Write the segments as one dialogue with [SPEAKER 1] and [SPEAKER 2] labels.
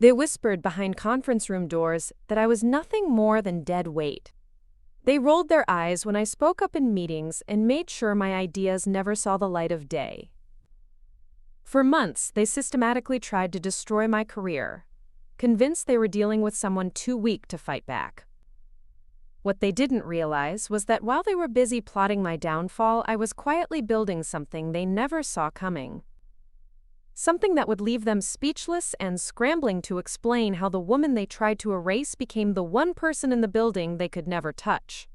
[SPEAKER 1] They whispered behind conference room doors that I was nothing more than dead weight. They rolled their eyes when I spoke up in meetings and made sure my ideas never saw the light of day. For months, they systematically tried to destroy my career, convinced they were dealing with someone too weak to fight back. What they didn't realize was that while they were busy plotting my downfall, I was quietly building something they never saw coming. Something that would leave them speechless and scrambling to explain how the woman they tried to erase became the one person in the building they could never touch.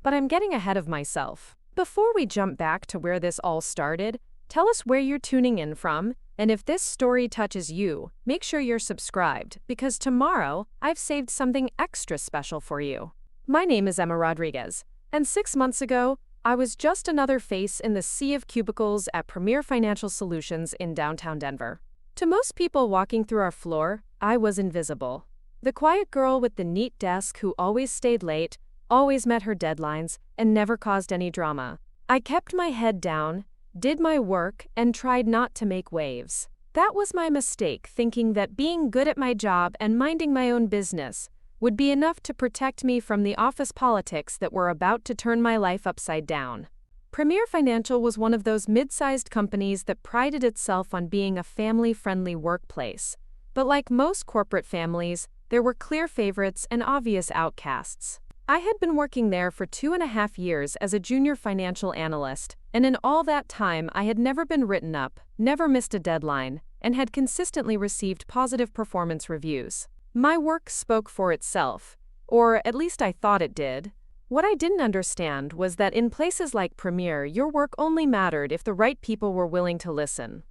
[SPEAKER 1] But I'm getting ahead of myself. Before we jump back to where this all started, tell us where you're tuning in from, and if this story touches you, make sure you're subscribed, because tomorrow I've saved something extra special for you. My name is Emma Rodriguez, and 6 months ago, I was just another face in the sea of cubicles at Premier Financial Solutions in downtown Denver. To most people walking through our floor, I was invisible. The quiet girl with the neat desk who always stayed late, always met her deadlines, and never caused any drama. I kept my head down, did my work, and tried not to make waves. That was my mistake, thinking that being good at my job and minding my own business would be enough to protect me from the office politics that were about to turn my life upside down. Premier Financial was one of those mid-sized companies that prided itself on being a family-friendly workplace. But like most corporate families, there were clear favorites and obvious outcasts. I had been working there for 2.5 years as a junior financial analyst, and in all that time I had never been written up, never missed a deadline, and had consistently received positive performance reviews. My work spoke for itself, or at least I thought it did. What I didn't understand was that in places like Premier, your work only mattered if the right people were willing to listen.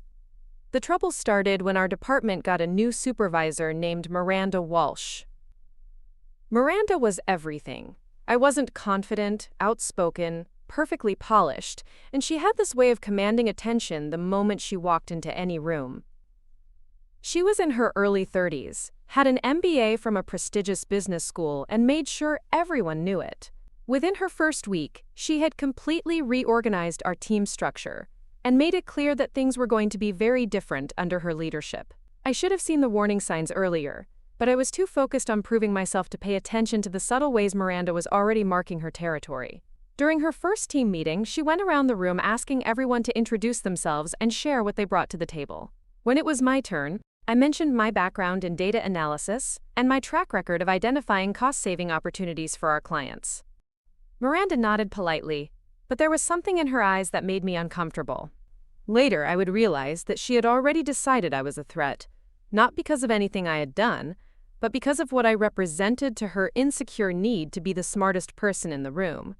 [SPEAKER 1] The trouble started when our department got a new supervisor named Miranda Walsh. Miranda was everything. I wasn't confident, outspoken, perfectly polished, and she had this way of commanding attention the moment she walked into any room. She was in her early 30s, had an MBA from a prestigious business school, and made sure everyone knew it. Within her first week, she had completely reorganized our team structure and made it clear that things were going to be very different under her leadership. I should have seen the warning signs earlier, but I was too focused on proving myself to pay attention to the subtle ways Miranda was already marking her territory. During her first team meeting, she went around the room asking everyone to introduce themselves and share what they brought to the table. When it was my turn, I mentioned my background in data analysis and my track record of identifying cost-saving opportunities for our clients. Miranda nodded politely, but there was something in her eyes that made me uncomfortable. Later, I would realize that she had already decided I was a threat, not because of anything I had done, but because of what I represented to her insecure need to be the smartest person in the room.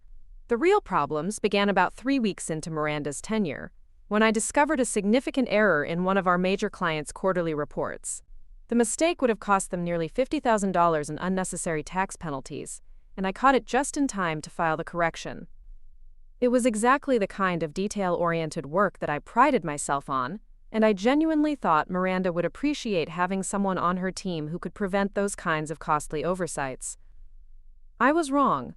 [SPEAKER 1] The real problems began about 3 weeks into Miranda's tenure, when I discovered a significant error in one of our major clients' quarterly reports. The mistake would have cost them nearly $50,000 in unnecessary tax penalties, and I caught it just in time to file the correction. It was exactly the kind of detail-oriented work that I prided myself on, and I genuinely thought Miranda would appreciate having someone on her team who could prevent those kinds of costly oversights. I was wrong.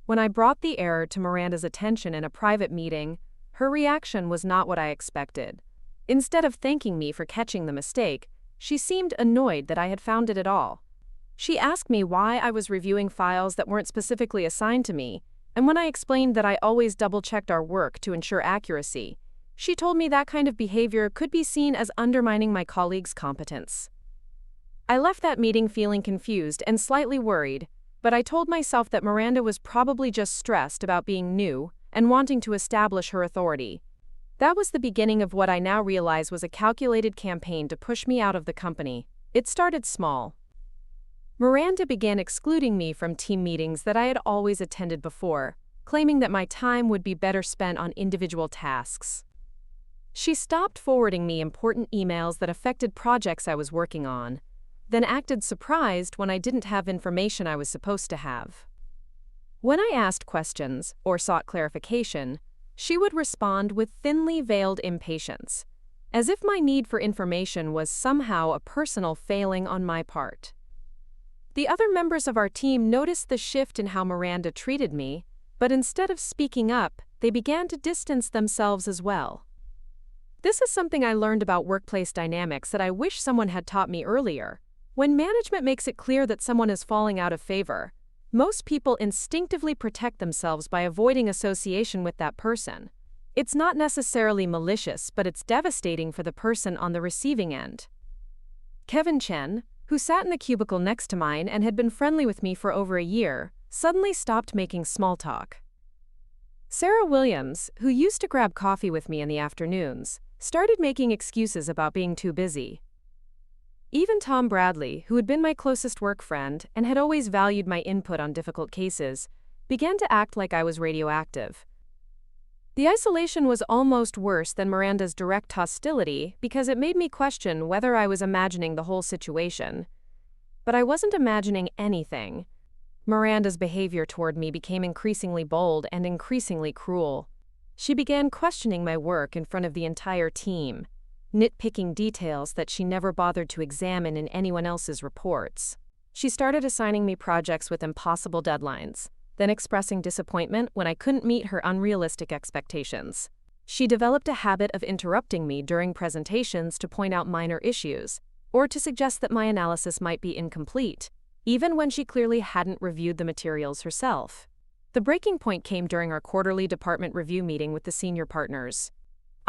[SPEAKER 1] When I brought the error to Miranda's attention in a private meeting, her reaction was not what I expected. Instead of thanking me for catching the mistake, she seemed annoyed that I had found it at all. She asked me why I was reviewing files that weren't specifically assigned to me, and when I explained that I always double-checked our work to ensure accuracy, she told me that kind of behavior could be seen as undermining my colleagues' competence. I left that meeting feeling confused and slightly worried, but I told myself that Miranda was probably just stressed about being new and wanting to establish her authority. That was the beginning of what I now realize was a calculated campaign to push me out of the company. It started small. Miranda began excluding me from team meetings that I had always attended before, claiming that my time would be better spent on individual tasks. She stopped forwarding me important emails that affected projects I was working on, then acted surprised when I didn't have information I was supposed to have. When I asked questions or sought clarification, she would respond with thinly veiled impatience, as if my need for information was somehow a personal failing on my part. The other members of our team noticed the shift in how Miranda treated me, but instead of speaking up, they began to distance themselves as well. This is something I learned about workplace dynamics that I wish someone had taught me earlier. When management makes it clear that someone is falling out of favor, most people instinctively protect themselves by avoiding association with that person. It's not necessarily malicious, but it's devastating for the person on the receiving end. Kevin Chen, who sat in the cubicle next to mine and had been friendly with me for over a year, suddenly stopped making small talk. Sarah Williams, who used to grab coffee with me in the afternoons, started making excuses about being too busy. Even Tom Bradley, who had been my closest work friend and had always valued my input on difficult cases, began to act like I was radioactive. The isolation was almost worse than Miranda's direct hostility because it made me question whether I was imagining the whole situation. But I wasn't imagining anything. Miranda's behavior toward me became increasingly bold and increasingly cruel. She began questioning my work in front of the entire team, nitpicking details that she never bothered to examine in anyone else's reports. She started assigning me projects with impossible deadlines, then expressing disappointment when I couldn't meet her unrealistic expectations. She developed a habit of interrupting me during presentations to point out minor issues, or to suggest that my analysis might be incomplete, even when she clearly hadn't reviewed the materials herself. The breaking point came during our quarterly department review meeting with the senior partners.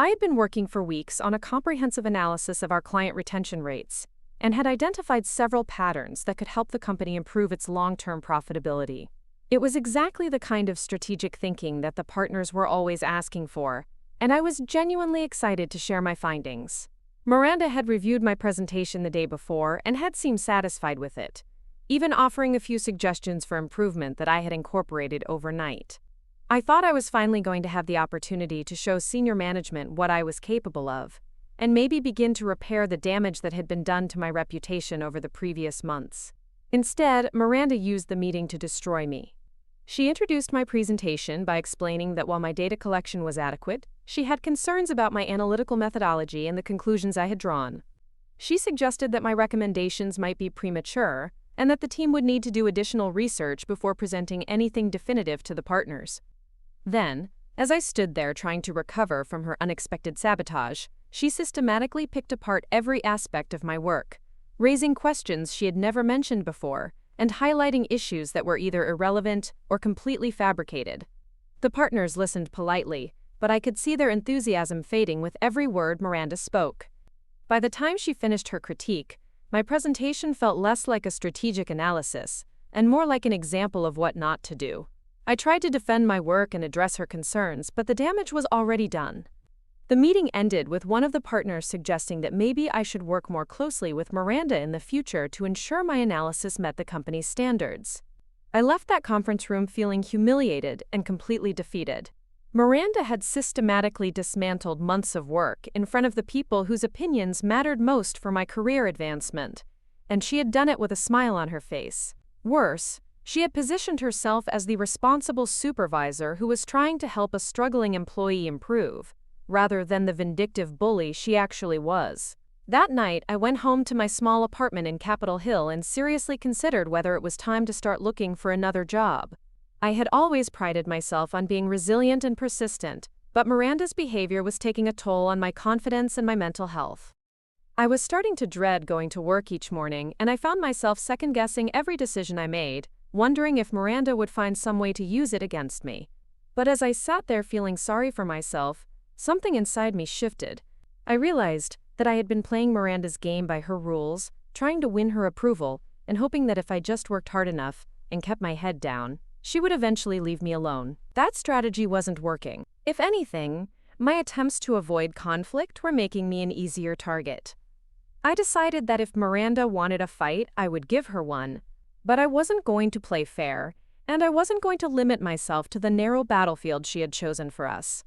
[SPEAKER 1] I had been working for weeks on a comprehensive analysis of our client retention rates, and had identified several patterns that could help the company improve its long-term profitability. It was exactly the kind of strategic thinking that the partners were always asking for, and I was genuinely excited to share my findings. Miranda had reviewed my presentation the day before and had seemed satisfied with it, even offering a few suggestions for improvement that I had incorporated overnight. I thought I was finally going to have the opportunity to show senior management what I was capable of, and maybe begin to repair the damage that had been done to my reputation over the previous months. Instead, Miranda used the meeting to destroy me. She introduced my presentation by explaining that while my data collection was adequate, she had concerns about my analytical methodology and the conclusions I had drawn. She suggested that my recommendations might be premature, and that the team would need to do additional research before presenting anything definitive to the partners. Then, as I stood there trying to recover from her unexpected sabotage, she systematically picked apart every aspect of my work, raising questions she had never mentioned before, and highlighting issues that were either irrelevant or completely fabricated. The partners listened politely, but I could see their enthusiasm fading with every word Miranda spoke. By the time she finished her critique, my presentation felt less like a strategic analysis and more like an example of what not to do. I tried to defend my work and address her concerns, but the damage was already done. The meeting ended with one of the partners suggesting that maybe I should work more closely with Miranda in the future to ensure my analysis met the company's standards. I left that conference room feeling humiliated and completely defeated. Miranda had systematically dismantled months of work in front of the people whose opinions mattered most for my career advancement, and she had done it with a smile on her face. Worse, she had positioned herself as the responsible supervisor who was trying to help a struggling employee improve, rather than the vindictive bully she actually was. That night, I went home to my small apartment in Capitol Hill and seriously considered whether it was time to start looking for another job. I had always prided myself on being resilient and persistent, but Miranda's behavior was taking a toll on my confidence and my mental health. I was starting to dread going to work each morning, and I found myself second-guessing every decision I made, wondering if Miranda would find some way to use it against me. But as I sat there feeling sorry for myself, something inside me shifted. I realized that I had been playing Miranda's game by her rules, trying to win her approval, and hoping that if I just worked hard enough and kept my head down, she would eventually leave me alone. That strategy wasn't working. If anything, my attempts to avoid conflict were making me an easier target. I decided that if Miranda wanted a fight, I would give her one, but I wasn't going to play fair, and I wasn't going to limit myself to the narrow battlefield she had chosen for us.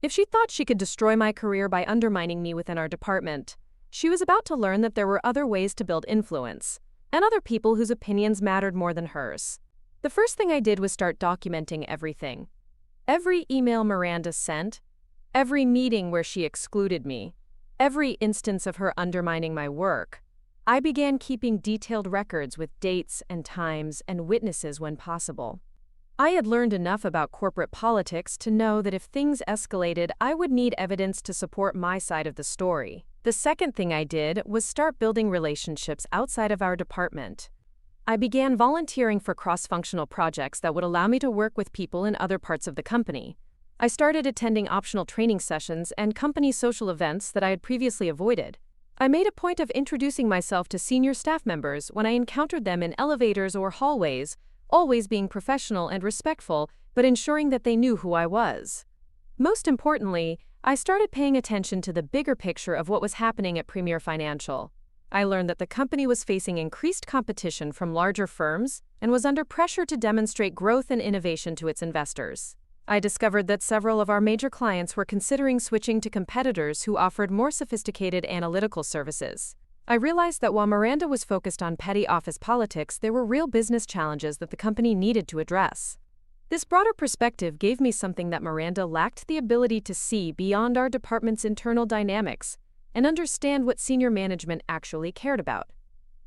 [SPEAKER 1] If she thought she could destroy my career by undermining me within our department, she was about to learn that there were other ways to build influence, and other people whose opinions mattered more than hers. The first thing I did was start documenting everything. Every email Miranda sent, every meeting where she excluded me, every instance of her undermining my work. I began keeping detailed records with dates and times and witnesses when possible. I had learned enough about corporate politics to know that if things escalated, I would need evidence to support my side of the story. The second thing I did was start building relationships outside of our department. I began volunteering for cross-functional projects that would allow me to work with people in other parts of the company. I started attending optional training sessions and company social events that I had previously avoided. I made a point of introducing myself to senior staff members when I encountered them in elevators or hallways, always being professional and respectful, but ensuring that they knew who I was. Most importantly, I started paying attention to the bigger picture of what was happening at Premier Financial. I learned that the company was facing increased competition from larger firms and was under pressure to demonstrate growth and innovation to its investors. I discovered that several of our major clients were considering switching to competitors who offered more sophisticated analytical services. I realized that while Miranda was focused on petty office politics, there were real business challenges that the company needed to address. This broader perspective gave me something that Miranda lacked the ability to see beyond our department's internal dynamics and understand what senior management actually cared about.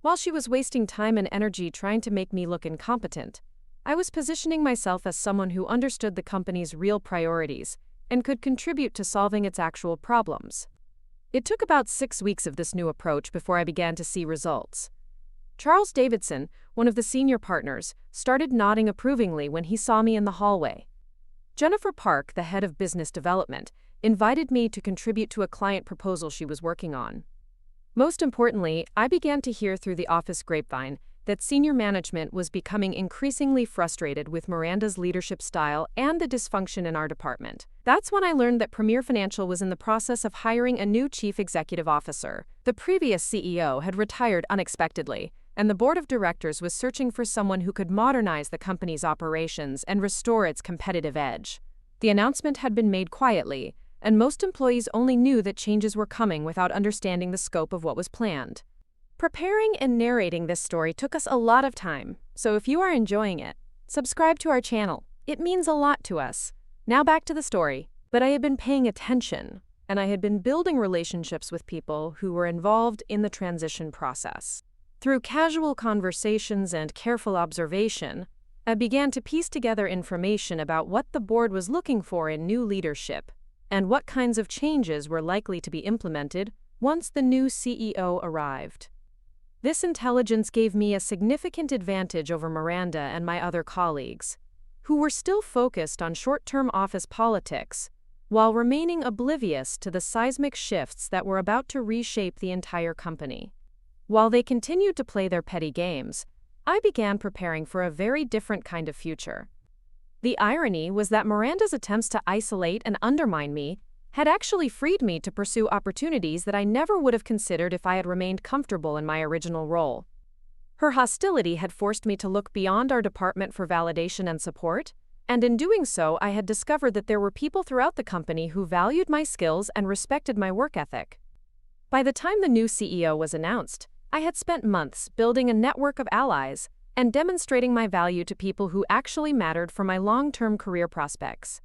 [SPEAKER 1] While she was wasting time and energy trying to make me look incompetent, I was positioning myself as someone who understood the company's real priorities and could contribute to solving its actual problems. It took about 6 weeks of this new approach before I began to see results. Charles Davidson, one of the senior partners, started nodding approvingly when he saw me in the hallway. Jennifer Park, the head of business development, invited me to contribute to a client proposal she was working on. Most importantly, I began to hear through the office grapevine that senior management was becoming increasingly frustrated with Miranda's leadership style and the dysfunction in our department. That's when I learned that Premier Financial was in the process of hiring a new chief executive officer. The previous CEO had retired unexpectedly, and the board of directors was searching for someone who could modernize the company's operations and restore its competitive edge. The announcement had been made quietly, and most employees only knew that changes were coming without understanding the scope of what was planned. Preparing and narrating this story took us a lot of time, so if you are enjoying it, subscribe to our channel. It means a lot to us. Now back to the story. But I had been paying attention, and I had been building relationships with people who were involved in the transition process. Through casual conversations and careful observation, I began to piece together information about what the board was looking for in new leadership and what kinds of changes were likely to be implemented once the new CEO arrived. This intelligence gave me a significant advantage over Miranda and my other colleagues, who were still focused on short-term office politics while remaining oblivious to the seismic shifts that were about to reshape the entire company. While they continued to play their petty games, I began preparing for a very different kind of future. The irony was that Miranda's attempts to isolate and undermine me had actually freed me to pursue opportunities that I never would have considered if I had remained comfortable in my original role. Her hostility had forced me to look beyond our department for validation and support, and in doing so, I had discovered that there were people throughout the company who valued my skills and respected my work ethic. By the time the new CEO was announced, I had spent months building a network of allies and demonstrating my value to people who actually mattered for my long-term career prospects.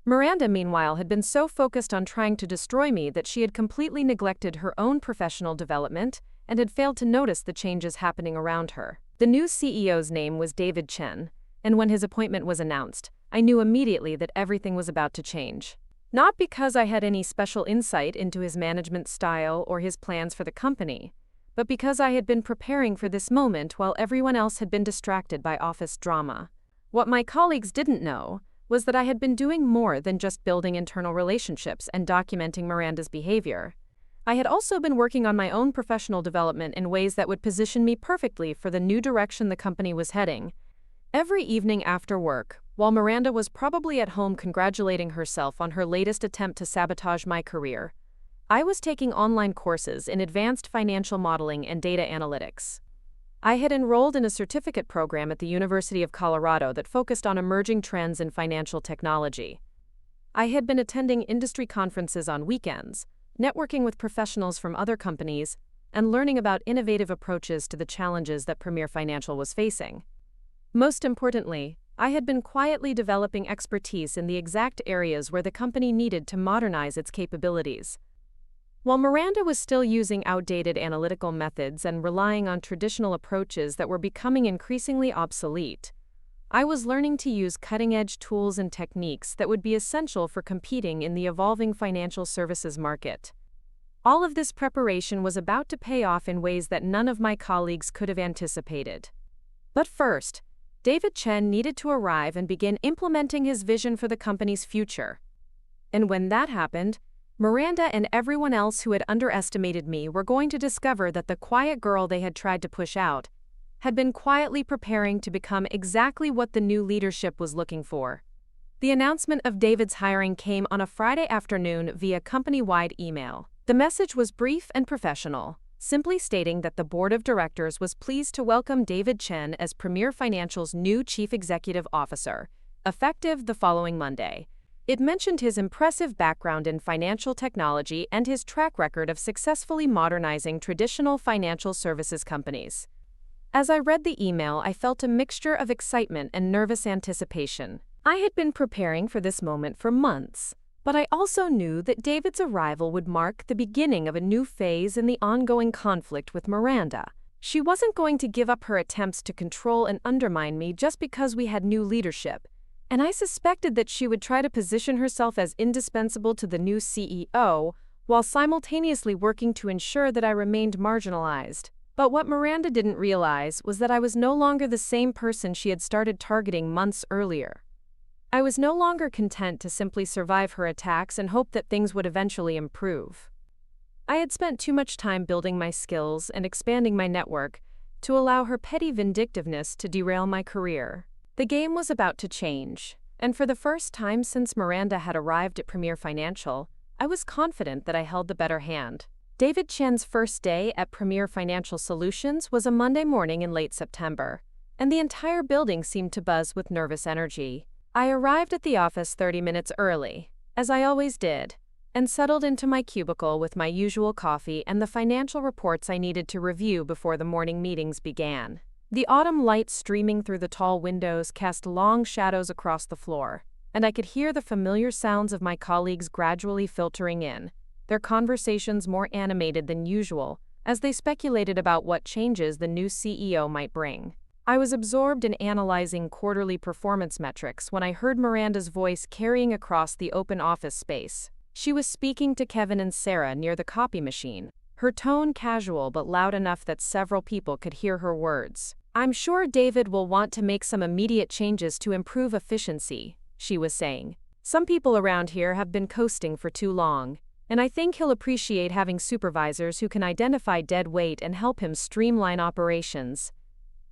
[SPEAKER 1] Miranda, meanwhile, had been so focused on trying to destroy me that she had completely neglected her own professional development and had failed to notice the changes happening around her. The new CEO's name was David Chen, and when his appointment was announced, I knew immediately that everything was about to change. Not because I had any special insight into his management style or his plans for the company, but because I had been preparing for this moment while everyone else had been distracted by office drama. What my colleagues didn't know was that I had been doing more than just building internal relationships and documenting Miranda's behavior. I had also been working on my own professional development in ways that would position me perfectly for the new direction the company was heading. Every evening after work, while Miranda was probably at home congratulating herself on her latest attempt to sabotage my career, I was taking online courses in advanced financial modeling and data analytics. I had enrolled in a certificate program at the University of Colorado that focused on emerging trends in financial technology. I had been attending industry conferences on weekends, networking with professionals from other companies, and learning about innovative approaches to the challenges that Premier Financial was facing. Most importantly, I had been quietly developing expertise in the exact areas where the company needed to modernize its capabilities. While Miranda was still using outdated analytical methods and relying on traditional approaches that were becoming increasingly obsolete, I was learning to use cutting-edge tools and techniques that would be essential for competing in the evolving financial services market. All of this preparation was about to pay off in ways that none of my colleagues could have anticipated. But first, David Chen needed to arrive and begin implementing his vision for the company's future. And when that happened, Miranda and everyone else who had underestimated me were going to discover that the quiet girl they had tried to push out had been quietly preparing to become exactly what the new leadership was looking for. The announcement of David's hiring came on a Friday afternoon via company-wide email. The message was brief and professional, simply stating that the board of directors was pleased to welcome David Chen as Premier Financial's new chief executive officer, effective the following Monday. It mentioned his impressive background in financial technology and his track record of successfully modernizing traditional financial services companies. As I read the email, I felt a mixture of excitement and nervous anticipation. I had been preparing for this moment for months, but I also knew that David's arrival would mark the beginning of a new phase in the ongoing conflict with Miranda. She wasn't going to give up her attempts to control and undermine me just because we had new leadership, and I suspected that she would try to position herself as indispensable to the new CEO while simultaneously working to ensure that I remained marginalized. But what Miranda didn't realize was that I was no longer the same person she had started targeting months earlier. I was no longer content to simply survive her attacks and hope that things would eventually improve. I had spent too much time building my skills and expanding my network to allow her petty vindictiveness to derail my career. The game was about to change, and for the first time since Miranda had arrived at Premier Financial, I was confident that I held the better hand. David Chen's first day at Premier Financial Solutions was a Monday morning in late September, and the entire building seemed to buzz with nervous energy. I arrived at the office 30 minutes early, as I always did, and settled into my cubicle with my usual coffee and the financial reports I needed to review before the morning meetings began. The autumn light streaming through the tall windows cast long shadows across the floor, and I could hear the familiar sounds of my colleagues gradually filtering in, their conversations more animated than usual, as they speculated about what changes the new CEO might bring. I was absorbed in analyzing quarterly performance metrics when I heard Miranda's voice carrying across the open office space. She was speaking to Kevin and Sarah near the copy machine, her tone casual but loud enough that several people could hear her words. "I'm sure David will want to make some immediate changes to improve efficiency," she was saying. "Some people around here have been coasting for too long, and I think he'll appreciate having supervisors who can identify dead weight and help him streamline operations."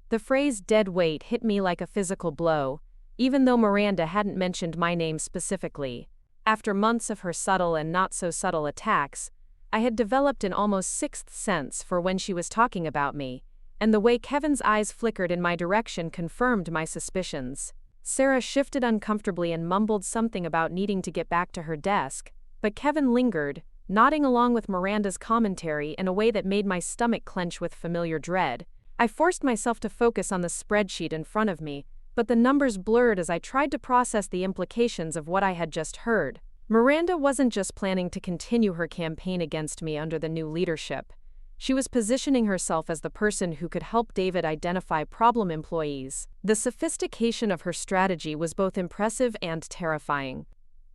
[SPEAKER 1] The phrase dead weight hit me like a physical blow, even though Miranda hadn't mentioned my name specifically. After months of her subtle and not-so-subtle attacks, I had developed an almost sixth sense for when she was talking about me, and the way Kevin's eyes flickered in my direction confirmed my suspicions. Sarah shifted uncomfortably and mumbled something about needing to get back to her desk, but Kevin lingered, nodding along with Miranda's commentary in a way that made my stomach clench with familiar dread. I forced myself to focus on the spreadsheet in front of me, but the numbers blurred as I tried to process the implications of what I had just heard. Miranda wasn't just planning to continue her campaign against me under the new leadership. She was positioning herself as the person who could help David identify problem employees. The sophistication of her strategy was both impressive and terrifying.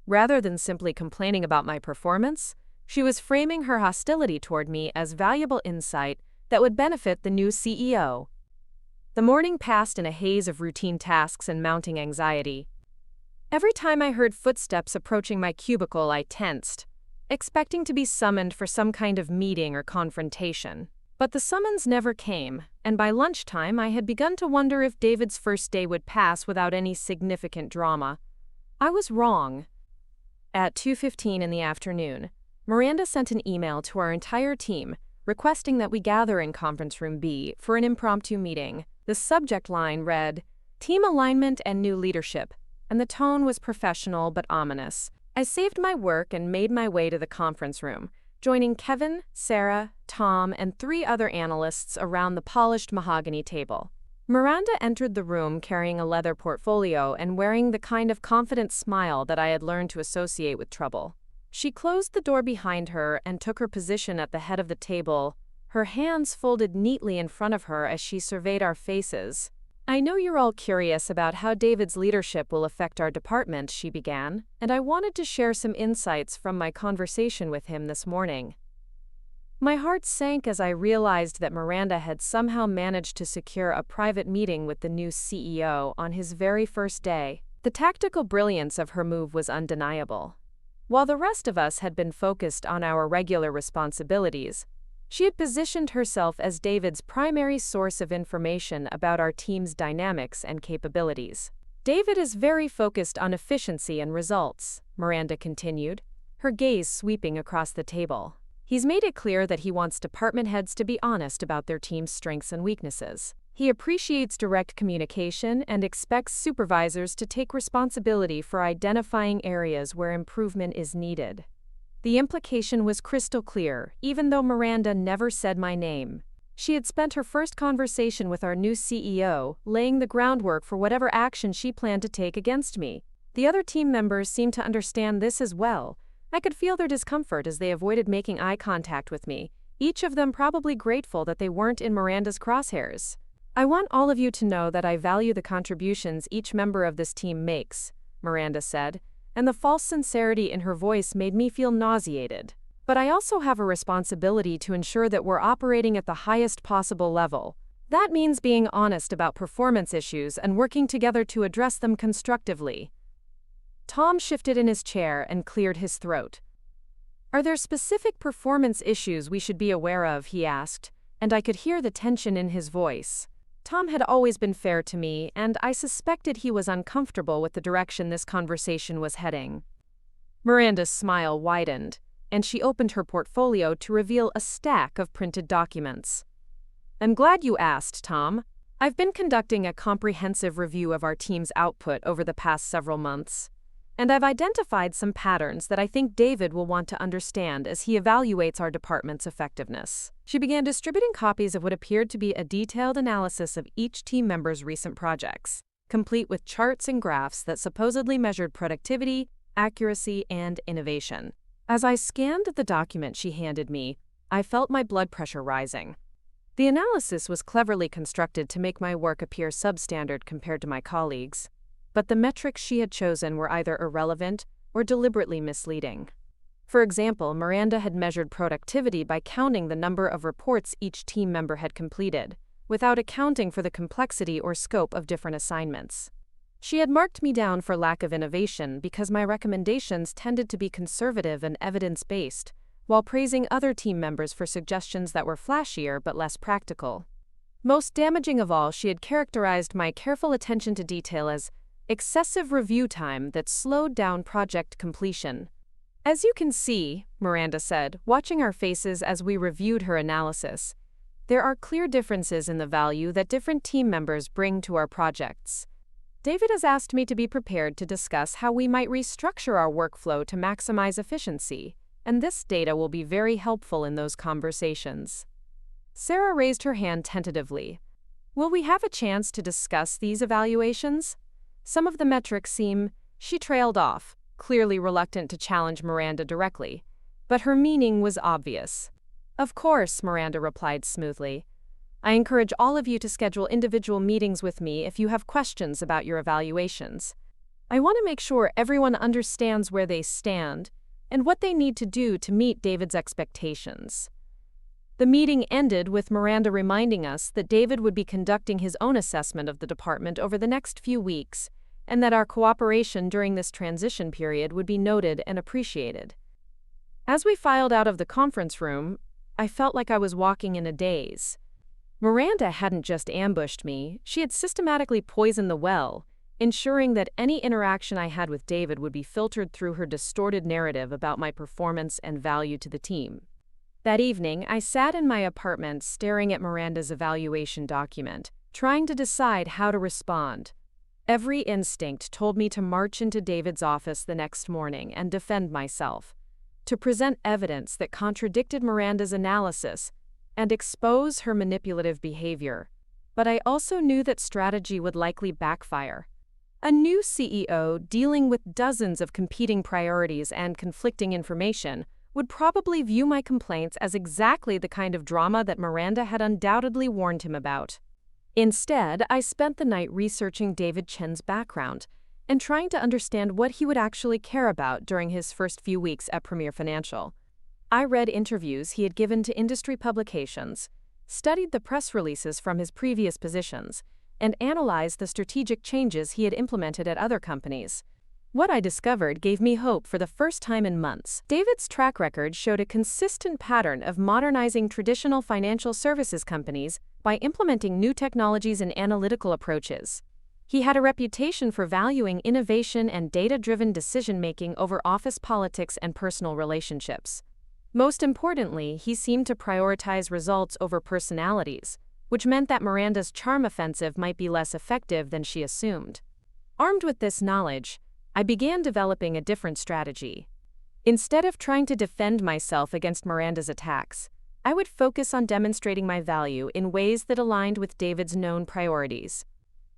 [SPEAKER 1] Rather than simply complaining about my performance, she was framing her hostility toward me as valuable insight that would benefit the new CEO. The morning passed in a haze of routine tasks and mounting anxiety. Every time I heard footsteps approaching my cubicle, I tensed, expecting to be summoned for some kind of meeting or confrontation. But the summons never came, and by lunchtime I had begun to wonder if David's first day would pass without any significant drama. I was wrong. At 2:15 in the afternoon, Miranda sent an email to our entire team requesting that we gather in Conference Room B for an impromptu meeting. The subject line read, "Team Alignment and New Leadership," and the tone was professional but ominous. I saved my work and made my way to the conference room, joining Kevin, Sarah, Tom, and 3 other analysts around the polished mahogany table. Miranda entered the room carrying a leather portfolio and wearing the kind of confident smile that I had learned to associate with trouble. She closed the door behind her and took her position at the head of the table, her hands folded neatly in front of her as she surveyed our faces. "I know you're all curious about how David's leadership will affect our department," she began, "and I wanted to share some insights from my conversation with him this morning. My heart sank as I realized that Miranda had somehow managed to secure a private meeting with the new CEO on his very first day. The tactical brilliance of her move was undeniable. While the rest of us had been focused on our regular responsibilities, she had positioned herself as David's primary source of information about our team's dynamics and capabilities. David is very focused on efficiency and results, Miranda continued, her gaze sweeping across the table. He's made it clear that he wants department heads to be honest about their team's strengths and weaknesses. He appreciates direct communication and expects supervisors to take responsibility for identifying areas where improvement is needed. The implication was crystal clear, even though Miranda never said my name. She had spent her first conversation with our new CEO, laying the groundwork for whatever action she planned to take against me. The other team members seemed to understand this as well. I could feel their discomfort as they avoided making eye contact with me, each of them probably grateful that they weren't in Miranda's crosshairs. I want all of you to know that I value the contributions each member of this team makes, Miranda said, and the false sincerity in her voice made me feel nauseated. But I also have a responsibility to ensure that we're operating at the highest possible level. That means being honest about performance issues and working together to address them constructively. Tom shifted in his chair and cleared his throat. Are there specific performance issues we should be aware of, he asked, and I could hear the tension in his voice. Tom had always been fair to me, and I suspected he was uncomfortable with the direction this conversation was heading. Miranda's smile widened, and she opened her portfolio to reveal a stack of printed documents. I'm glad you asked, Tom. I've been conducting a comprehensive review of our team's output over the past several months, and I've identified some patterns that I think David will want to understand as he evaluates our department's effectiveness. She began distributing copies of what appeared to be a detailed analysis of each team member's recent projects, complete with charts and graphs that supposedly measured productivity, accuracy, and innovation. As I scanned the document she handed me, I felt my blood pressure rising. The analysis was cleverly constructed to make my work appear substandard compared to my colleagues, but the metrics she had chosen were either irrelevant or deliberately misleading. For example, Miranda had measured productivity by counting the number of reports each team member had completed, without accounting for the complexity or scope of different assignments. She had marked me down for lack of innovation because my recommendations tended to be conservative and evidence-based, while praising other team members for suggestions that were flashier but less practical. Most damaging of all, she had characterized my careful attention to detail as excessive review time that slowed down project completion. As you can see, Miranda said, watching our faces as we reviewed her analysis, there are clear differences in the value that different team members bring to our projects. David has asked me to be prepared to discuss how we might restructure our workflow to maximize efficiency, and this data will be very helpful in those conversations. Sarah raised her hand tentatively. Will we have a chance to discuss these evaluations? Some of the metrics seem... She trailed off, clearly reluctant to challenge Miranda directly, but her meaning was obvious. Of course, Miranda replied smoothly. I encourage all of you to schedule individual meetings with me if you have questions about your evaluations. I want to make sure everyone understands where they stand and what they need to do to meet David's expectations. The meeting ended with Miranda reminding us that David would be conducting his own assessment of the department over the next few weeks, and that our cooperation during this transition period would be noted and appreciated. As we filed out of the conference room, I felt like I was walking in a daze. Miranda hadn't just ambushed me, she had systematically poisoned the well, ensuring that any interaction I had with David would be filtered through her distorted narrative about my performance and value to the team. That evening, I sat in my apartment staring at Miranda's evaluation document, trying to decide how to respond. Every instinct told me to march into David's office the next morning and defend myself, to present evidence that contradicted Miranda's analysis and expose her manipulative behavior. But I also knew that strategy would likely backfire. A new CEO dealing with dozens of competing priorities and conflicting information would probably view my complaints as exactly the kind of drama that Miranda had undoubtedly warned him about. Instead, I spent the night researching David Chen's background and trying to understand what he would actually care about during his first few weeks at Premier Financial. I read interviews he had given to industry publications, studied the press releases from his previous positions, and analyzed the strategic changes he had implemented at other companies. What I discovered gave me hope for the first time in months. David's track record showed a consistent pattern of modernizing traditional financial services companies by implementing new technologies and analytical approaches. He had a reputation for valuing innovation and data-driven decision-making over office politics and personal relationships. Most importantly, he seemed to prioritize results over personalities, which meant that Miranda's charm offensive might be less effective than she assumed. Armed with this knowledge, I began developing a different strategy. Instead of trying to defend myself against Miranda's attacks, I would focus on demonstrating my value in ways that aligned with David's known priorities.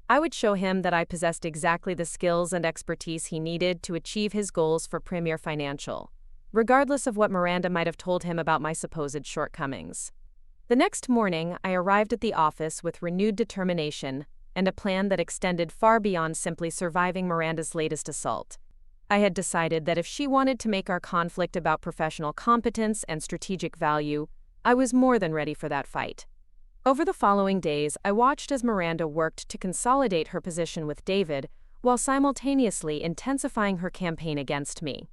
[SPEAKER 1] I would show him that I possessed exactly the skills and expertise he needed to achieve his goals for Premier Financial, regardless of what Miranda might have told him about my supposed shortcomings. The next morning, I arrived at the office with renewed determination and a plan that extended far beyond simply surviving Miranda's latest assault. I had decided that if she wanted to make our conflict about professional competence and strategic value, I was more than ready for that fight. Over the following days, I watched as Miranda worked to consolidate her position with David while simultaneously intensifying her campaign against me.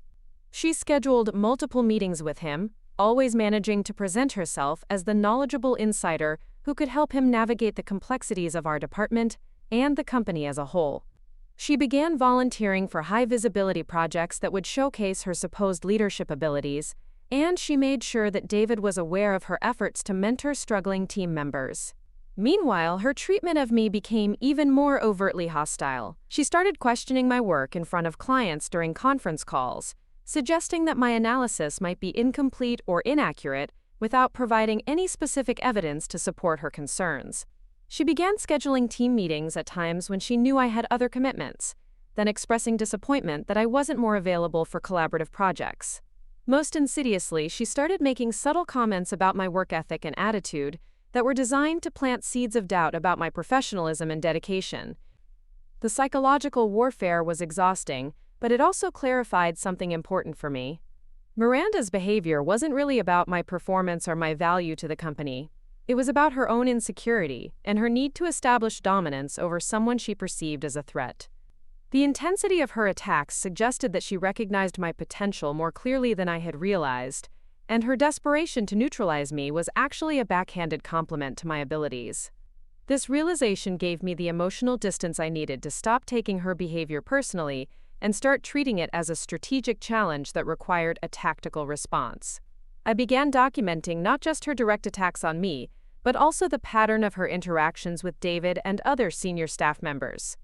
[SPEAKER 1] She scheduled multiple meetings with him, always managing to present herself as the knowledgeable insider who could help him navigate the complexities of our department and the company as a whole. She began volunteering for high-visibility projects that would showcase her supposed leadership abilities, and she made sure that David was aware of her efforts to mentor struggling team members. Meanwhile, her treatment of me became even more overtly hostile. She started questioning my work in front of clients during conference calls, suggesting that my analysis might be incomplete or inaccurate without providing any specific evidence to support her concerns. She began scheduling team meetings at times when she knew I had other commitments, then expressing disappointment that I wasn't more available for collaborative projects. Most insidiously, she started making subtle comments about my work ethic and attitude that were designed to plant seeds of doubt about my professionalism and dedication. The psychological warfare was exhausting, but it also clarified something important for me. Miranda's behavior wasn't really about my performance or my value to the company. It was about her own insecurity and her need to establish dominance over someone she perceived as a threat. The intensity of her attacks suggested that she recognized my potential more clearly than I had realized, and her desperation to neutralize me was actually a backhanded compliment to my abilities. This realization gave me the emotional distance I needed to stop taking her behavior personally and start treating it as a strategic challenge that required a tactical response. I began documenting not just her direct attacks on me, but also the pattern of her interactions with David and other senior staff members.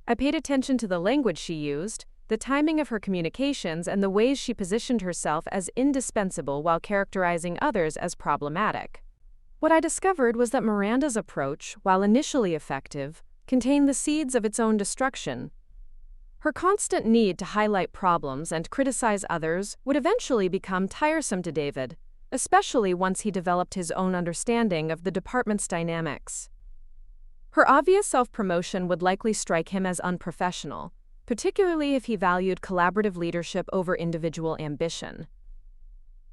[SPEAKER 1] I paid attention to the language she used, the timing of her communications, and the ways she positioned herself as indispensable while characterizing others as problematic. What I discovered was that Miranda's approach, while initially effective, contained the seeds of its own destruction. Her constant need to highlight problems and criticize others would eventually become tiresome to David, especially once he developed his own understanding of the department's dynamics. Her obvious self-promotion would likely strike him as unprofessional, particularly if he valued collaborative leadership over individual ambition.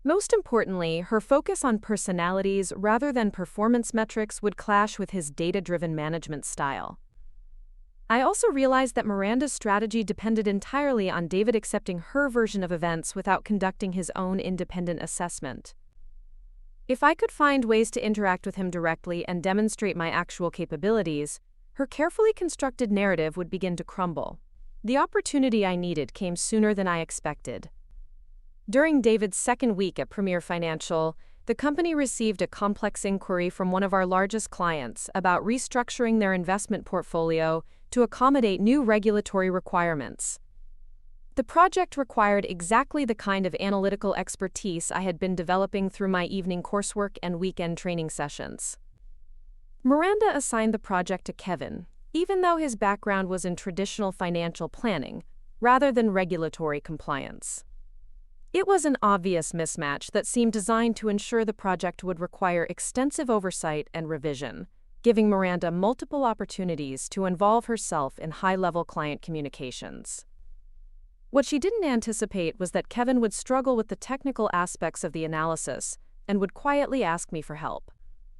[SPEAKER 1] Most importantly, her focus on personalities rather than performance metrics would clash with his data-driven management style. I also realized that Miranda's strategy depended entirely on David accepting her version of events without conducting his own independent assessment. If I could find ways to interact with him directly and demonstrate my actual capabilities, her carefully constructed narrative would begin to crumble. The opportunity I needed came sooner than I expected. During David's second week at Premier Financial, the company received a complex inquiry from one of our largest clients about restructuring their investment portfolio to accommodate new regulatory requirements. The project required exactly the kind of analytical expertise I had been developing through my evening coursework and weekend training sessions. Miranda assigned the project to Kevin, even though his background was in traditional financial planning, rather than regulatory compliance. It was an obvious mismatch that seemed designed to ensure the project would require extensive oversight and revision, giving Miranda multiple opportunities to involve herself in high-level client communications. What she didn't anticipate was that Kevin would struggle with the technical aspects of the analysis and would quietly ask me for help.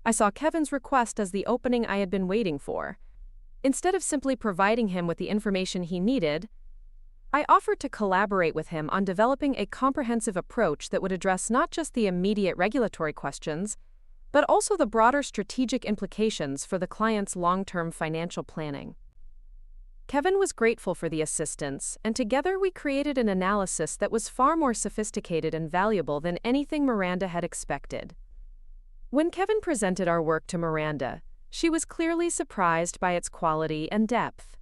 [SPEAKER 1] I saw Kevin's request as the opening I had been waiting for. Instead of simply providing him with the information he needed, I offered to collaborate with him on developing a comprehensive approach that would address not just the immediate regulatory questions, but also the broader strategic implications for the client's long-term financial planning. Kevin was grateful for the assistance, and together we created an analysis that was far more sophisticated and valuable than anything Miranda had expected. When Kevin presented our work to Miranda, she was clearly surprised by its quality and depth.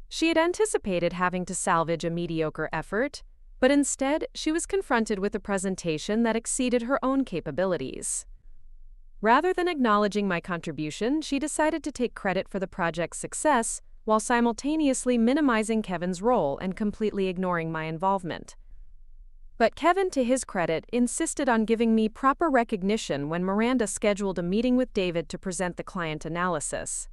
[SPEAKER 1] She had anticipated having to salvage a mediocre effort, but instead she was confronted with a presentation that exceeded her own capabilities. Rather than acknowledging my contribution, she decided to take credit for the project's success while simultaneously minimizing Kevin's role and completely ignoring my involvement. But Kevin, to his credit, insisted on giving me proper recognition when Miranda scheduled a meeting with David to present the client analysis.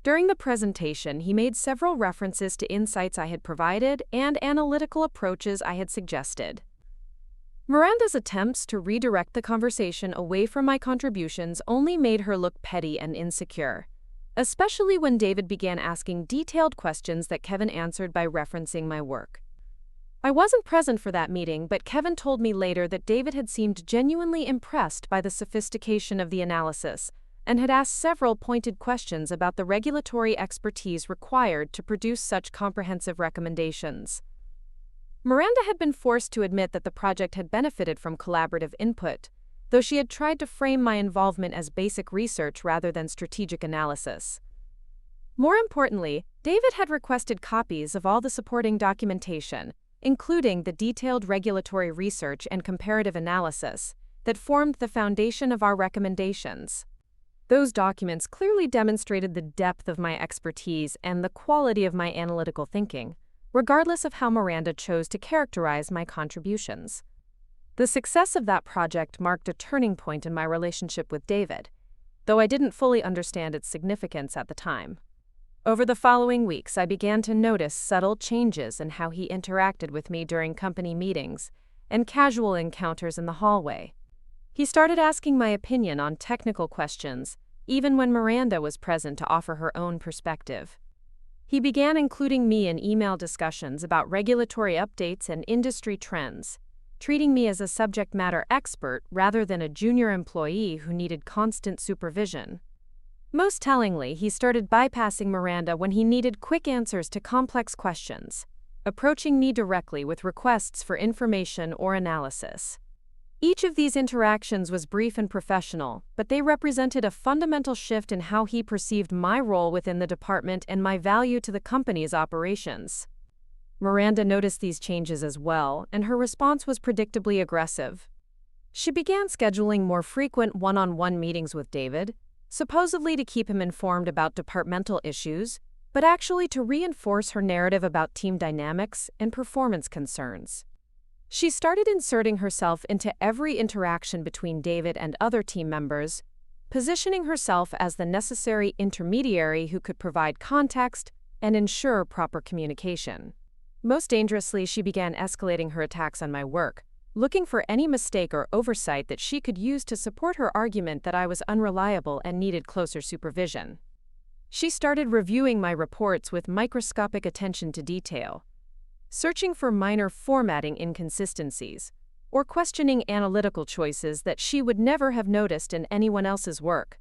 [SPEAKER 1] During the presentation, he made several references to insights I had provided and analytical approaches I had suggested. Miranda's attempts to redirect the conversation away from my contributions only made her look petty and insecure, especially when David began asking detailed questions that Kevin answered by referencing my work. I wasn't present for that meeting, but Kevin told me later that David had seemed genuinely impressed by the sophistication of the analysis and had asked several pointed questions about the regulatory expertise required to produce such comprehensive recommendations. Miranda had been forced to admit that the project had benefited from collaborative input, though she had tried to frame my involvement as basic research rather than strategic analysis. More importantly, David had requested copies of all the supporting documentation, including the detailed regulatory research and comparative analysis that formed the foundation of our recommendations. Those documents clearly demonstrated the depth of my expertise and the quality of my analytical thinking, regardless of how Miranda chose to characterize my contributions. The success of that project marked a turning point in my relationship with David, though I didn't fully understand its significance at the time. Over the following weeks, I began to notice subtle changes in how he interacted with me during company meetings and casual encounters in the hallway. He started asking my opinion on technical questions, even when Miranda was present to offer her own perspective. He began including me in email discussions about regulatory updates and industry trends, treating me as a subject matter expert rather than a junior employee who needed constant supervision. Most tellingly, he started bypassing Miranda when he needed quick answers to complex questions, approaching me directly with requests for information or analysis. Each of these interactions was brief and professional, but they represented a fundamental shift in how he perceived my role within the department and my value to the company's operations. Miranda noticed these changes as well, and her response was predictably aggressive. She began scheduling more frequent one-on-one meetings with David, supposedly to keep him informed about departmental issues, but actually to reinforce her narrative about team dynamics and performance concerns. She started inserting herself into every interaction between David and other team members, positioning herself as the necessary intermediary who could provide context and ensure proper communication. Most dangerously, she began escalating her attacks on my work, looking for any mistake or oversight that she could use to support her argument that I was unreliable and needed closer supervision. She started reviewing my reports with microscopic attention to detail, searching for minor formatting inconsistencies, or questioning analytical choices that she would never have noticed in anyone else's work.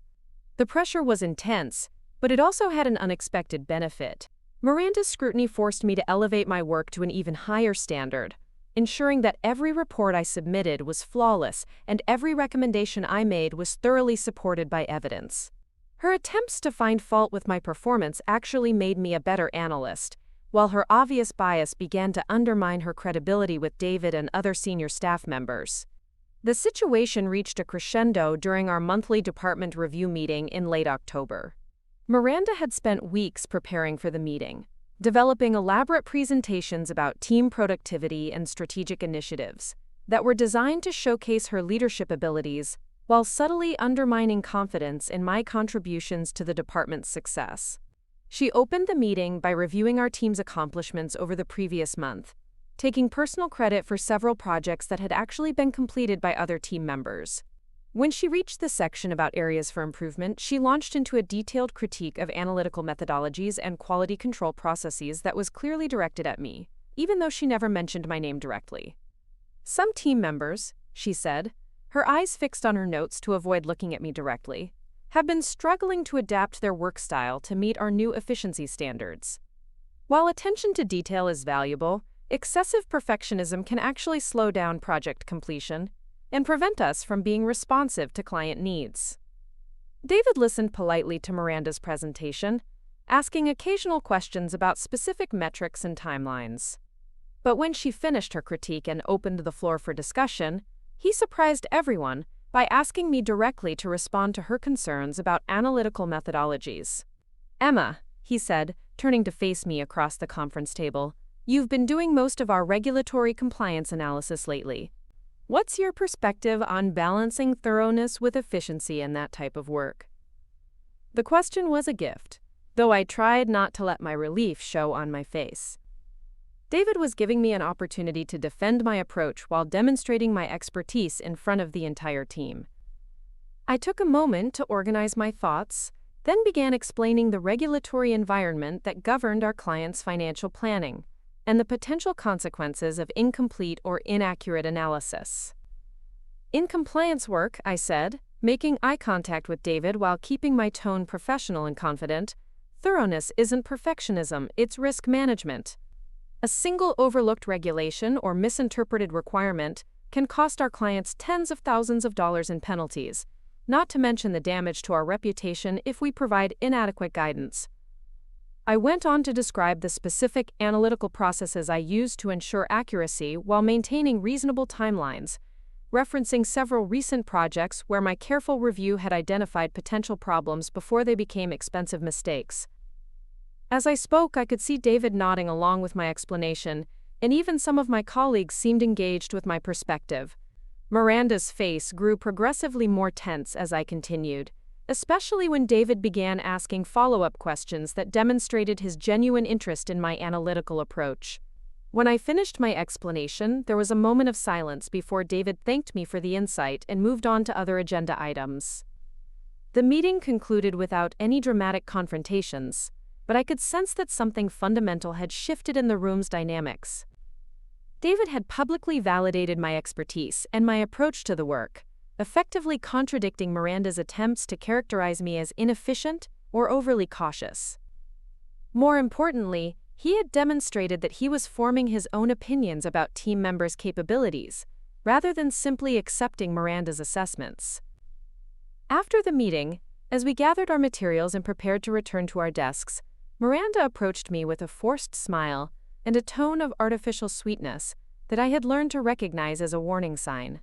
[SPEAKER 1] The pressure was intense, but it also had an unexpected benefit. Miranda's scrutiny forced me to elevate my work to an even higher standard, ensuring that every report I submitted was flawless and every recommendation I made was thoroughly supported by evidence. Her attempts to find fault with my performance actually made me a better analyst, while her obvious bias began to undermine her credibility with David and other senior staff members. The situation reached a crescendo during our monthly department review meeting in late October. Miranda had spent weeks preparing for the meeting, developing elaborate presentations about team productivity and strategic initiatives that were designed to showcase her leadership abilities while subtly undermining confidence in my contributions to the department's success. She opened the meeting by reviewing our team's accomplishments over the previous month, taking personal credit for several projects that had actually been completed by other team members. When she reached the section about areas for improvement, she launched into a detailed critique of analytical methodologies and quality control processes that was clearly directed at me, even though she never mentioned my name directly. Some team members, she said, her eyes fixed on her notes to avoid looking at me directly, have been struggling to adapt their work style to meet our new efficiency standards. While attention to detail is valuable, excessive perfectionism can actually slow down project completion and prevent us from being responsive to client needs. David listened politely to Miranda's presentation, asking occasional questions about specific metrics and timelines. But when she finished her critique and opened the floor for discussion, he surprised everyone by asking me directly to respond to her concerns about analytical methodologies. "Emma," he said, turning to face me across the conference table, "you've been doing most of our regulatory compliance analysis lately. What's your perspective on balancing thoroughness with efficiency in that type of work?" The question was a gift, though I tried not to let my relief show on my face. David was giving me an opportunity to defend my approach while demonstrating my expertise in front of the entire team. I took a moment to organize my thoughts, then began explaining the regulatory environment that governed our clients' financial planning and the potential consequences of incomplete or inaccurate analysis. "In compliance work," I said, making eye contact with David while keeping my tone professional and confident, "thoroughness isn't perfectionism, it's risk management. A single overlooked regulation or misinterpreted requirement can cost our clients tens of thousands of dollars in penalties, not to mention the damage to our reputation if we provide inadequate guidance." I went on to describe the specific analytical processes I use to ensure accuracy while maintaining reasonable timelines, referencing several recent projects where my careful review had identified potential problems before they became expensive mistakes. As I spoke, I could see David nodding along with my explanation, and even some of my colleagues seemed engaged with my perspective. Miranda's face grew progressively more tense as I continued, especially when David began asking follow-up questions that demonstrated his genuine interest in my analytical approach. When I finished my explanation, there was a moment of silence before David thanked me for the insight and moved on to other agenda items. The meeting concluded without any dramatic confrontations, but I could sense that something fundamental had shifted in the room's dynamics. David had publicly validated my expertise and my approach to the work, effectively contradicting Miranda's attempts to characterize me as inefficient or overly cautious. More importantly, he had demonstrated that he was forming his own opinions about team members' capabilities, rather than simply accepting Miranda's assessments. After the meeting, as we gathered our materials and prepared to return to our desks, Miranda approached me with a forced smile and a tone of artificial sweetness that I had learned to recognize as a warning sign.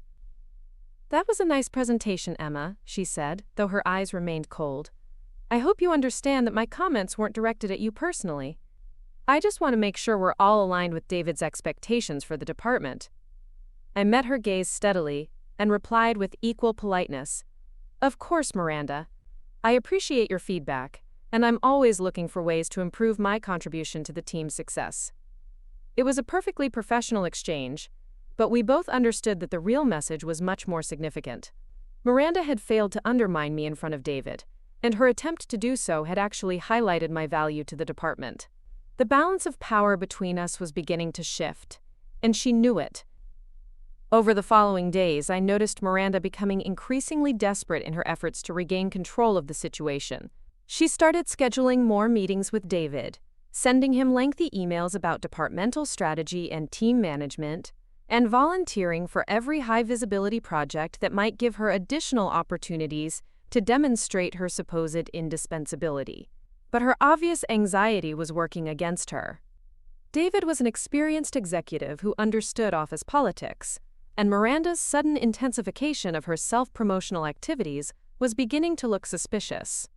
[SPEAKER 1] "That was a nice presentation, Emma," she said, though her eyes remained cold. "I hope you understand that my comments weren't directed at you personally. I just want to make sure we're all aligned with David's expectations for the department." I met her gaze steadily and replied with equal politeness, "Of course, Miranda. I appreciate your feedback, and I'm always looking for ways to improve my contribution to the team's success." It was a perfectly professional exchange, but we both understood that the real message was much more significant. Miranda had failed to undermine me in front of David, and her attempt to do so had actually highlighted my value to the department. The balance of power between us was beginning to shift, and she knew it. Over the following days, I noticed Miranda becoming increasingly desperate in her efforts to regain control of the situation. She started scheduling more meetings with David, sending him lengthy emails about departmental strategy and team management, and volunteering for every high-visibility project that might give her additional opportunities to demonstrate her supposed indispensability. But her obvious anxiety was working against her. David was an experienced executive who understood office politics, and Miranda's sudden intensification of her self-promotional activities was beginning to look suspicious.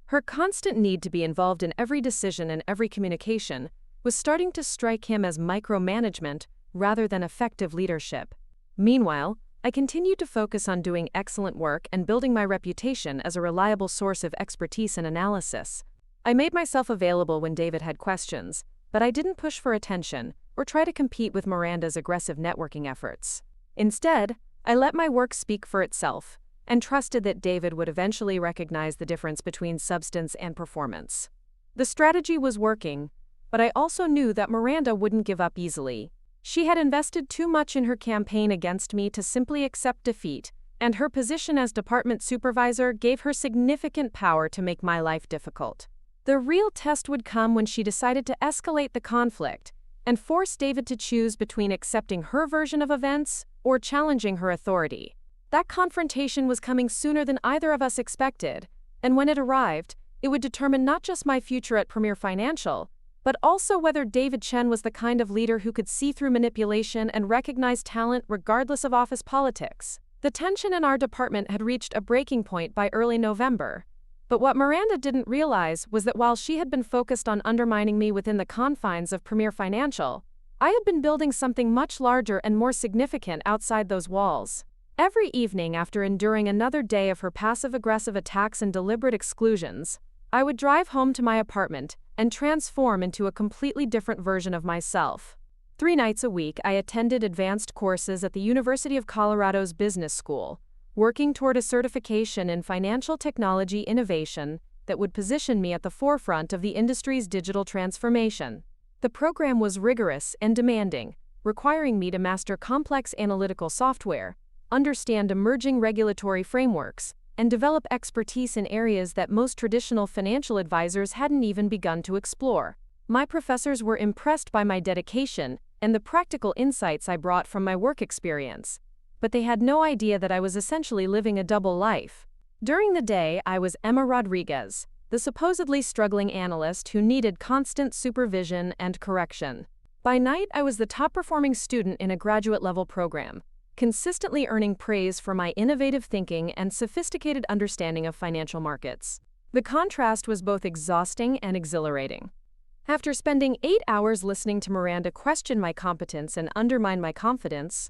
[SPEAKER 1] Her constant need to be involved in every decision and every communication was starting to strike him as micromanagement rather than effective leadership. Meanwhile, I continued to focus on doing excellent work and building my reputation as a reliable source of expertise and analysis. I made myself available when David had questions, but I didn't push for attention or try to compete with Miranda's aggressive networking efforts. Instead, I let my work speak for itself and trusted that David would eventually recognize the difference between substance and performance. The strategy was working, but I also knew that Miranda wouldn't give up easily. She had invested too much in her campaign against me to simply accept defeat, and her position as department supervisor gave her significant power to make my life difficult. The real test would come when she decided to escalate the conflict and force David to choose between accepting her version of events or challenging her authority. That confrontation was coming sooner than either of us expected, and when it arrived, it would determine not just my future at Premier Financial, but also whether David Chen was the kind of leader who could see through manipulation and recognize talent regardless of office politics. The tension in our department had reached a breaking point by early November. But what Miranda didn't realize was that while she had been focused on undermining me within the confines of Premier Financial, I had been building something much larger and more significant outside those walls. Every evening after enduring another day of her passive-aggressive attacks and deliberate exclusions, I would drive home to my apartment and transform into a completely different version of myself. 3 nights a week, I attended advanced courses at the University of Colorado's Business School, working toward a certification in financial technology innovation that would position me at the forefront of the industry's digital transformation. The program was rigorous and demanding, requiring me to master complex analytical software, understand emerging regulatory frameworks, and develop expertise in areas that most traditional financial advisors hadn't even begun to explore. My professors were impressed by my dedication and the practical insights I brought from my work experience, but they had no idea that I was essentially living a double life. During the day, I was Emma Rodriguez, the supposedly struggling analyst who needed constant supervision and correction. By night, I was the top-performing student in a graduate-level program, consistently earning praise for my innovative thinking and sophisticated understanding of financial markets. The contrast was both exhausting and exhilarating. After spending 8 hours listening to Miranda question my competence and undermine my confidence,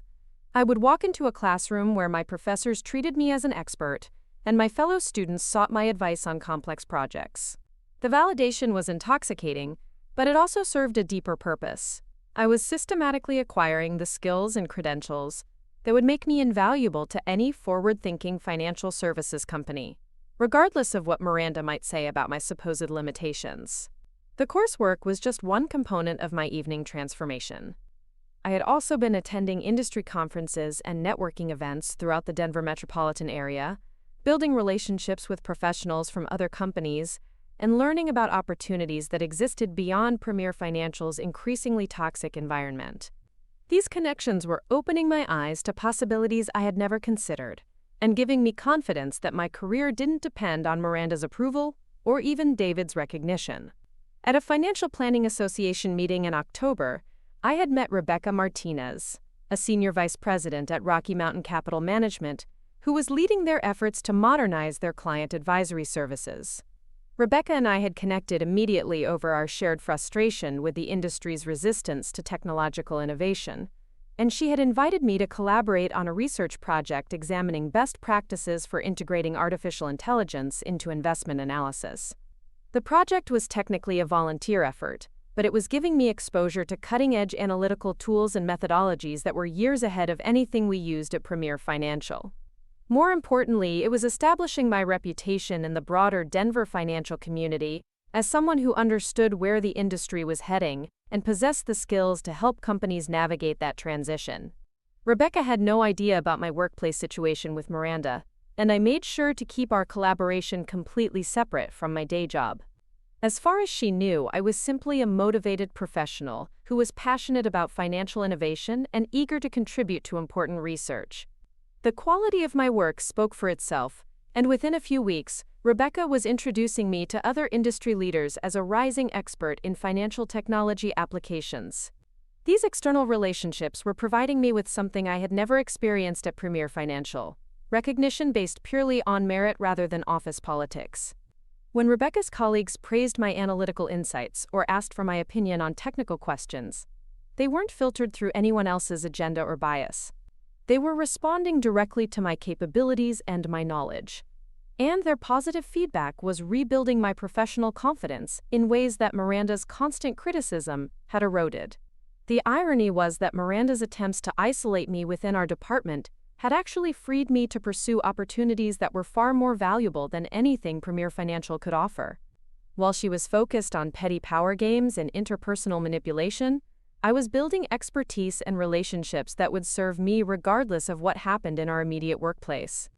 [SPEAKER 1] I would walk into a classroom where my professors treated me as an expert, and my fellow students sought my advice on complex projects. The validation was intoxicating, but it also served a deeper purpose. I was systematically acquiring the skills and credentials that would make me invaluable to any forward-thinking financial services company, regardless of what Miranda might say about my supposed limitations. The coursework was just one component of my evening transformation. I had also been attending industry conferences and networking events throughout the Denver metropolitan area, building relationships with professionals from other companies, and learning about opportunities that existed beyond Premier Financial's increasingly toxic environment. These connections were opening my eyes to possibilities I had never considered, and giving me confidence that my career didn't depend on Miranda's approval or even David's recognition. At a Financial Planning Association meeting in October, I had met Rebecca Martinez, a senior vice president at Rocky Mountain Capital Management, who was leading their efforts to modernize their client advisory services. Rebecca and I had connected immediately over our shared frustration with the industry's resistance to technological innovation, and she had invited me to collaborate on a research project examining best practices for integrating artificial intelligence into investment analysis. The project was technically a volunteer effort, but it was giving me exposure to cutting-edge analytical tools and methodologies that were years ahead of anything we used at Premier Financial. More importantly, it was establishing my reputation in the broader Denver financial community as someone who understood where the industry was heading and possessed the skills to help companies navigate that transition. Rebecca had no idea about my workplace situation with Miranda, and I made sure to keep our collaboration completely separate from my day job. As far as she knew, I was simply a motivated professional who was passionate about financial innovation and eager to contribute to important research. The quality of my work spoke for itself, and within a few weeks, Rebecca was introducing me to other industry leaders as a rising expert in financial technology applications. These external relationships were providing me with something I had never experienced at Premier Financial: recognition based purely on merit rather than office politics. When Rebecca's colleagues praised my analytical insights or asked for my opinion on technical questions, they weren't filtered through anyone else's agenda or bias. They were responding directly to my capabilities and my knowledge. And their positive feedback was rebuilding my professional confidence in ways that Miranda's constant criticism had eroded. The irony was that Miranda's attempts to isolate me within our department had actually freed me to pursue opportunities that were far more valuable than anything Premier Financial could offer. While she was focused on petty power games and interpersonal manipulation, I was building expertise and relationships that would serve me regardless of what happened in our immediate workplace.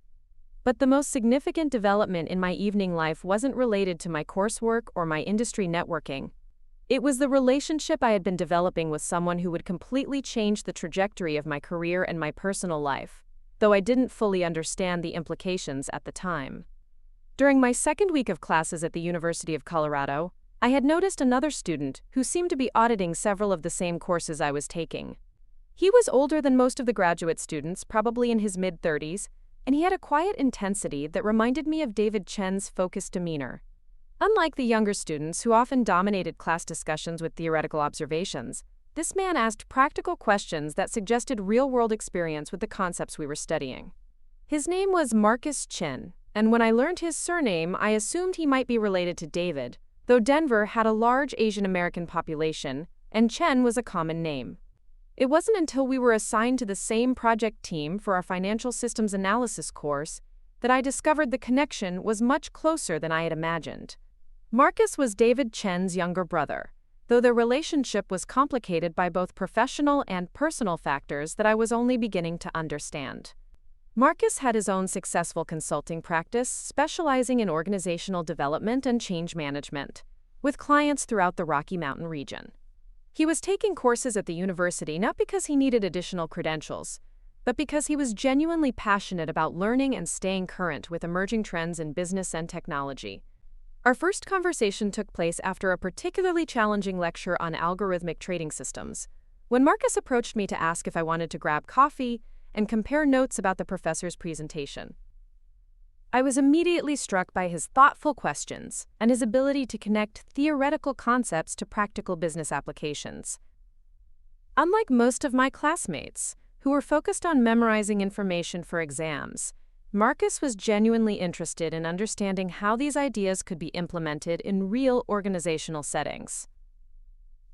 [SPEAKER 1] But the most significant development in my evening life wasn't related to my coursework or my industry networking. It was the relationship I had been developing with someone who would completely change the trajectory of my career and my personal life, though I didn't fully understand the implications at the time. During my second week of classes at the University of Colorado, I had noticed another student who seemed to be auditing several of the same courses I was taking. He was older than most of the graduate students, probably in his mid-30s, and he had a quiet intensity that reminded me of David Chen's focused demeanor. Unlike the younger students who often dominated class discussions with theoretical observations, this man asked practical questions that suggested real-world experience with the concepts we were studying. His name was Marcus Chen, and when I learned his surname, I assumed he might be related to David, though Denver had a large Asian American population, and Chen was a common name. It wasn't until we were assigned to the same project team for our financial systems analysis course that I discovered the connection was much closer than I had imagined. Marcus was David Chen's younger brother, though their relationship was complicated by both professional and personal factors that I was only beginning to understand. Marcus had his own successful consulting practice, specializing in organizational development and change management, with clients throughout the Rocky Mountain region. He was taking courses at the university not because he needed additional credentials, but because he was genuinely passionate about learning and staying current with emerging trends in business and technology. Our first conversation took place after a particularly challenging lecture on algorithmic trading systems, when Marcus approached me to ask if I wanted to grab coffee and compare notes about the professor's presentation. I was immediately struck by his thoughtful questions and his ability to connect theoretical concepts to practical business applications. Unlike most of my classmates, who were focused on memorizing information for exams, Marcus was genuinely interested in understanding how these ideas could be implemented in real organizational settings.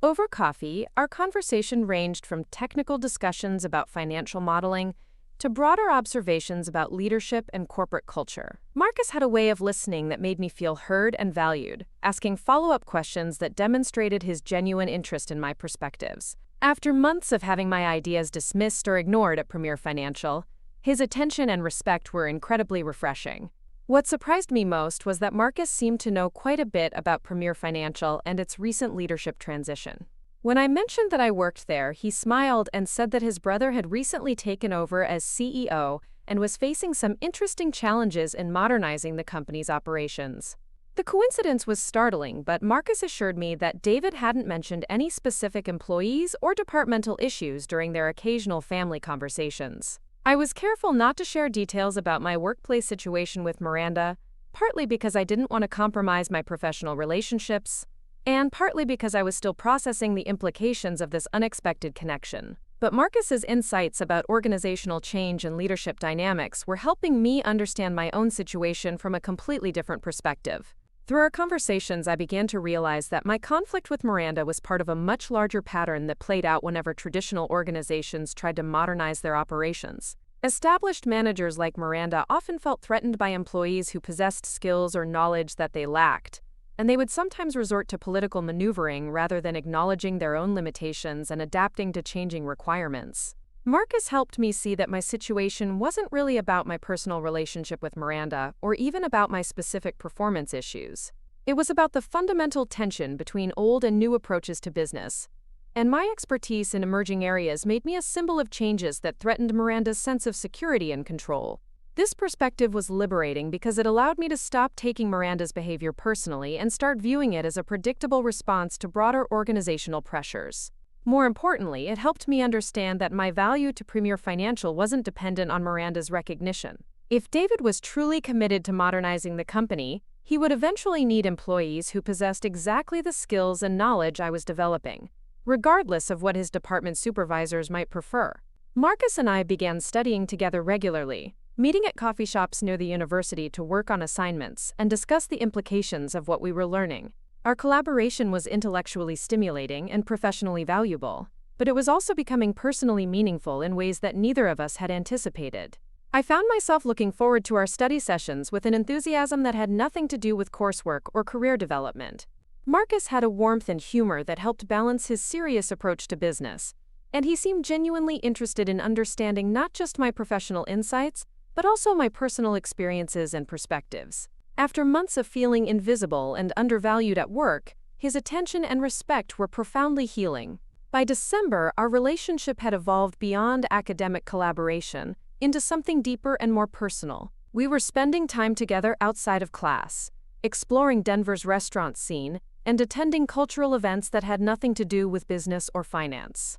[SPEAKER 1] Over coffee, our conversation ranged from technical discussions about financial modeling to broader observations about leadership and corporate culture. Marcus had a way of listening that made me feel heard and valued, asking follow-up questions that demonstrated his genuine interest in my perspectives. After months of having my ideas dismissed or ignored at Premier Financial, his attention and respect were incredibly refreshing. What surprised me most was that Marcus seemed to know quite a bit about Premier Financial and its recent leadership transition. When I mentioned that I worked there, he smiled and said that his brother had recently taken over as CEO and was facing some interesting challenges in modernizing the company's operations. The coincidence was startling, but Marcus assured me that David hadn't mentioned any specific employees or departmental issues during their occasional family conversations. I was careful not to share details about my workplace situation with Miranda, partly because I didn't want to compromise my professional relationships, and partly because I was still processing the implications of this unexpected connection. But Marcus's insights about organizational change and leadership dynamics were helping me understand my own situation from a completely different perspective. Through our conversations, I began to realize that my conflict with Miranda was part of a much larger pattern that played out whenever traditional organizations tried to modernize their operations. Established managers like Miranda often felt threatened by employees who possessed skills or knowledge that they lacked, and they would sometimes resort to political maneuvering rather than acknowledging their own limitations and adapting to changing requirements. Marcus helped me see that my situation wasn't really about my personal relationship with Miranda or even about my specific performance issues. It was about the fundamental tension between old and new approaches to business. And my expertise in emerging areas made me a symbol of changes that threatened Miranda's sense of security and control. This perspective was liberating because it allowed me to stop taking Miranda's behavior personally and start viewing it as a predictable response to broader organizational pressures. More importantly, it helped me understand that my value to Premier Financial wasn't dependent on Miranda's recognition. If David was truly committed to modernizing the company, he would eventually need employees who possessed exactly the skills and knowledge I was developing, regardless of what his department supervisors might prefer. Marcus and I began studying together regularly, meeting at coffee shops near the university to work on assignments and discuss the implications of what we were learning. Our collaboration was intellectually stimulating and professionally valuable, but it was also becoming personally meaningful in ways that neither of us had anticipated. I found myself looking forward to our study sessions with an enthusiasm that had nothing to do with coursework or career development. Marcus had a warmth and humor that helped balance his serious approach to business, and he seemed genuinely interested in understanding not just my professional insights, but also my personal experiences and perspectives. After months of feeling invisible and undervalued at work, his attention and respect were profoundly healing. By December, our relationship had evolved beyond academic collaboration into something deeper and more personal. We were spending time together outside of class, exploring Denver's restaurant scene, and attending cultural events that had nothing to do with business or finance.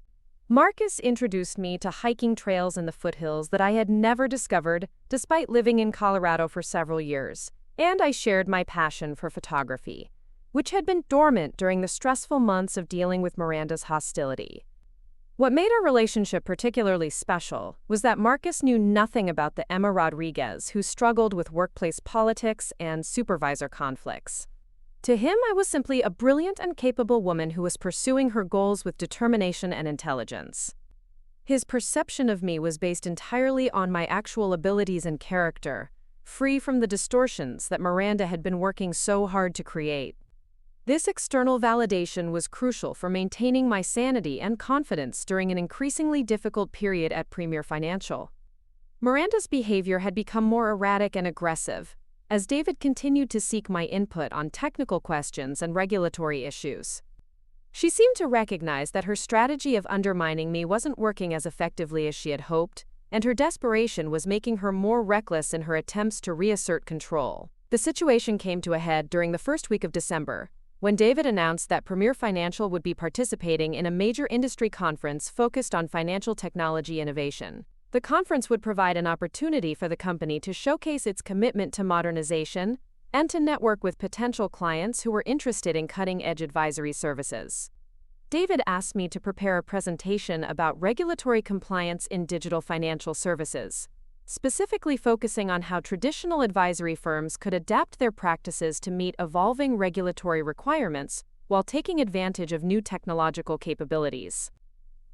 [SPEAKER 1] Marcus introduced me to hiking trails in the foothills that I had never discovered despite living in Colorado for several years, and I shared my passion for photography, which had been dormant during the stressful months of dealing with Miranda's hostility. What made our relationship particularly special was that Marcus knew nothing about the Emma Rodriguez who struggled with workplace politics and supervisor conflicts. To him, I was simply a brilliant and capable woman who was pursuing her goals with determination and intelligence. His perception of me was based entirely on my actual abilities and character, free from the distortions that Miranda had been working so hard to create. This external validation was crucial for maintaining my sanity and confidence during an increasingly difficult period at Premier Financial. Miranda's behavior had become more erratic and aggressive, as David continued to seek my input on technical questions and regulatory issues. She seemed to recognize that her strategy of undermining me wasn't working as effectively as she had hoped, and her desperation was making her more reckless in her attempts to reassert control. The situation came to a head during the first week of December, when David announced that Premier Financial would be participating in a major industry conference focused on financial technology innovation. The conference would provide an opportunity for the company to showcase its commitment to modernization and to network with potential clients who were interested in cutting-edge advisory services. David asked me to prepare a presentation about regulatory compliance in digital financial services, specifically focusing on how traditional advisory firms could adapt their practices to meet evolving regulatory requirements while taking advantage of new technological capabilities.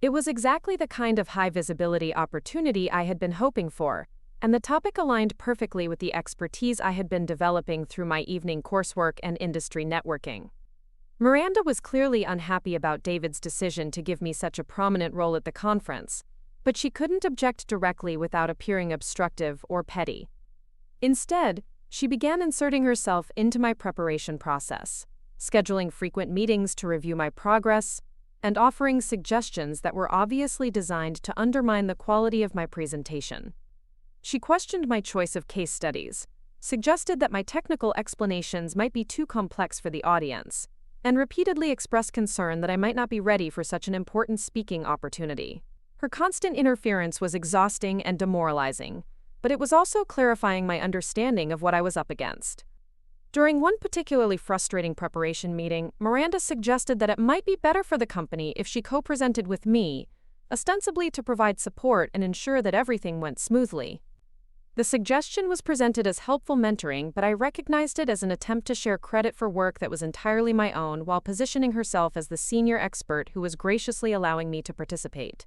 [SPEAKER 1] It was exactly the kind of high-visibility opportunity I had been hoping for, and the topic aligned perfectly with the expertise I had been developing through my evening coursework and industry networking. Miranda was clearly unhappy about David's decision to give me such a prominent role at the conference, but she couldn't object directly without appearing obstructive or petty. Instead, she began inserting herself into my preparation process, scheduling frequent meetings to review my progress, and offering suggestions that were obviously designed to undermine the quality of my presentation. She questioned my choice of case studies, suggested that my technical explanations might be too complex for the audience, and repeatedly expressed concern that I might not be ready for such an important speaking opportunity. Her constant interference was exhausting and demoralizing, but it was also clarifying my understanding of what I was up against. During one particularly frustrating preparation meeting, Miranda suggested that it might be better for the company if she co-presented with me, ostensibly to provide support and ensure that everything went smoothly. The suggestion was presented as helpful mentoring, but I recognized it as an attempt to share credit for work that was entirely my own while positioning herself as the senior expert who was graciously allowing me to participate.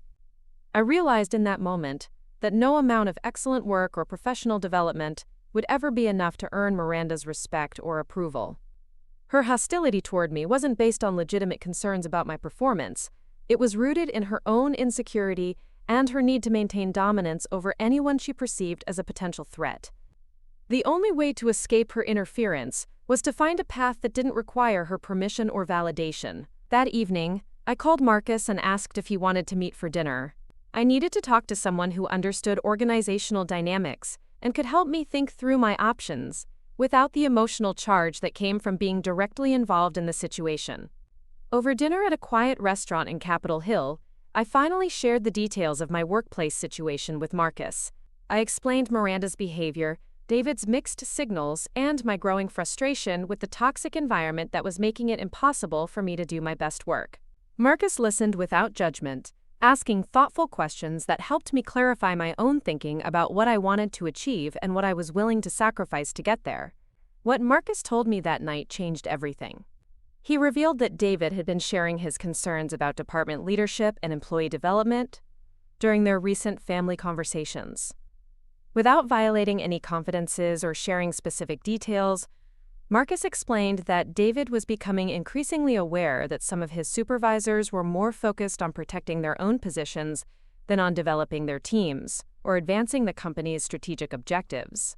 [SPEAKER 1] I realized in that moment that no amount of excellent work or professional development would ever be enough to earn Miranda's respect or approval. Her hostility toward me wasn't based on legitimate concerns about my performance. It was rooted in her own insecurity and her need to maintain dominance over anyone she perceived as a potential threat. The only way to escape her interference was to find a path that didn't require her permission or validation. That evening, I called Marcus and asked if he wanted to meet for dinner. I needed to talk to someone who understood organizational dynamics and could help me think through my options without the emotional charge that came from being directly involved in the situation. Over dinner at a quiet restaurant in Capitol Hill, I finally shared the details of my workplace situation with Marcus. I explained Miranda's behavior, David's mixed signals, and my growing frustration with the toxic environment that was making it impossible for me to do my best work. Marcus listened without judgment, asking thoughtful questions that helped me clarify my own thinking about what I wanted to achieve and what I was willing to sacrifice to get there. What Marcus told me that night changed everything. He revealed that David had been sharing his concerns about department leadership and employee development during their recent family conversations. Without violating any confidences or sharing specific details, Marcus explained that David was becoming increasingly aware that some of his supervisors were more focused on protecting their own positions than on developing their teams or advancing the company's strategic objectives.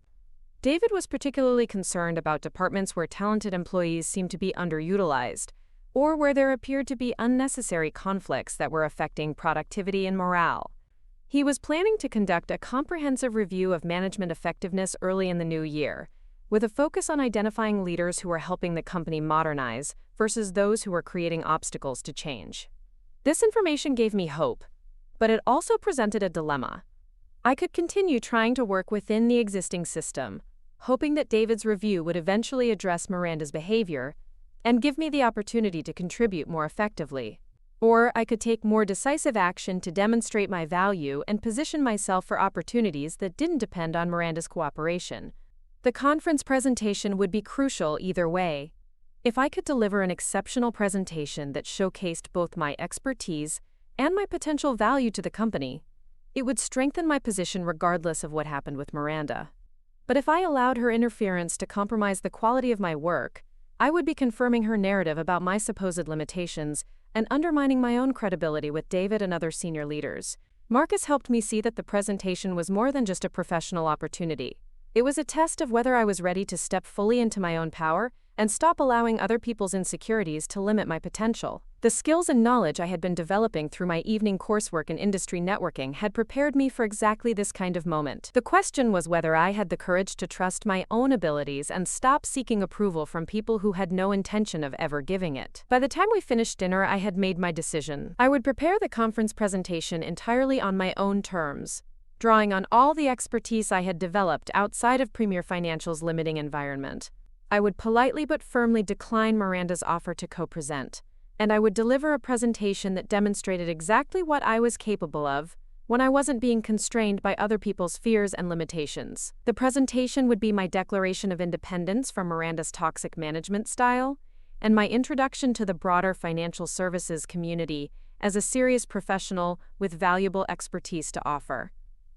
[SPEAKER 1] David was particularly concerned about departments where talented employees seemed to be underutilized, or where there appeared to be unnecessary conflicts that were affecting productivity and morale. He was planning to conduct a comprehensive review of management effectiveness early in the new year, with a focus on identifying leaders who were helping the company modernize versus those who were creating obstacles to change. This information gave me hope, but it also presented a dilemma. I could continue trying to work within the existing system, hoping that David's review would eventually address Miranda's behavior and give me the opportunity to contribute more effectively. Or I could take more decisive action to demonstrate my value and position myself for opportunities that didn't depend on Miranda's cooperation. The conference presentation would be crucial either way. If I could deliver an exceptional presentation that showcased both my expertise and my potential value to the company, it would strengthen my position regardless of what happened with Miranda. But if I allowed her interference to compromise the quality of my work, I would be confirming her narrative about my supposed limitations and undermining my own credibility with David and other senior leaders. Marcus helped me see that the presentation was more than just a professional opportunity. It was a test of whether I was ready to step fully into my own power and stop allowing other people's insecurities to limit my potential. The skills and knowledge I had been developing through my evening coursework in industry networking had prepared me for exactly this kind of moment. The question was whether I had the courage to trust my own abilities and stop seeking approval from people who had no intention of ever giving it. By the time we finished dinner, I had made my decision. I would prepare the conference presentation entirely on my own terms, drawing on all the expertise I had developed outside of Premier Financial's limiting environment. I would politely but firmly decline Miranda's offer to co-present, and I would deliver a presentation that demonstrated exactly what I was capable of when I wasn't being constrained by other people's fears and limitations. The presentation would be my declaration of independence from Miranda's toxic management style and my introduction to the broader financial services community as a serious professional with valuable expertise to offer.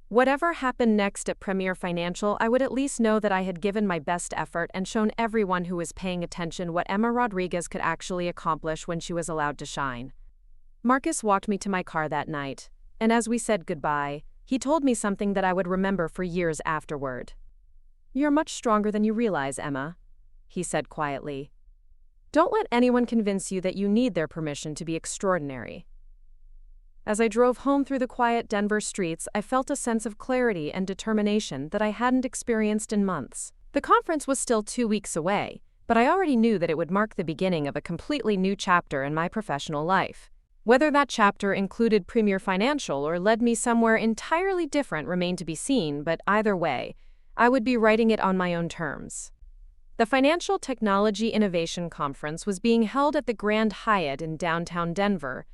[SPEAKER 1] Whatever happened next at Premier Financial, I would at least know that I had given my best effort and shown everyone who was paying attention what Emma Rodriguez could actually accomplish when she was allowed to shine. Marcus walked me to my car that night, and as we said goodbye, he told me something that I would remember for years afterward. "You're much stronger than you realize, Emma," he said quietly. "Don't let anyone convince you that you need their permission to be extraordinary." As I drove home through the quiet Denver streets, I felt a sense of clarity and determination that I hadn't experienced in months. The conference was still 2 weeks away, but I already knew that it would mark the beginning of a completely new chapter in my professional life. Whether that chapter included Premier Financial or led me somewhere entirely different remained to be seen, but either way, I would be writing it on my own terms. The Financial Technology Innovation Conference was being held at the Grand Hyatt in downtown Denver,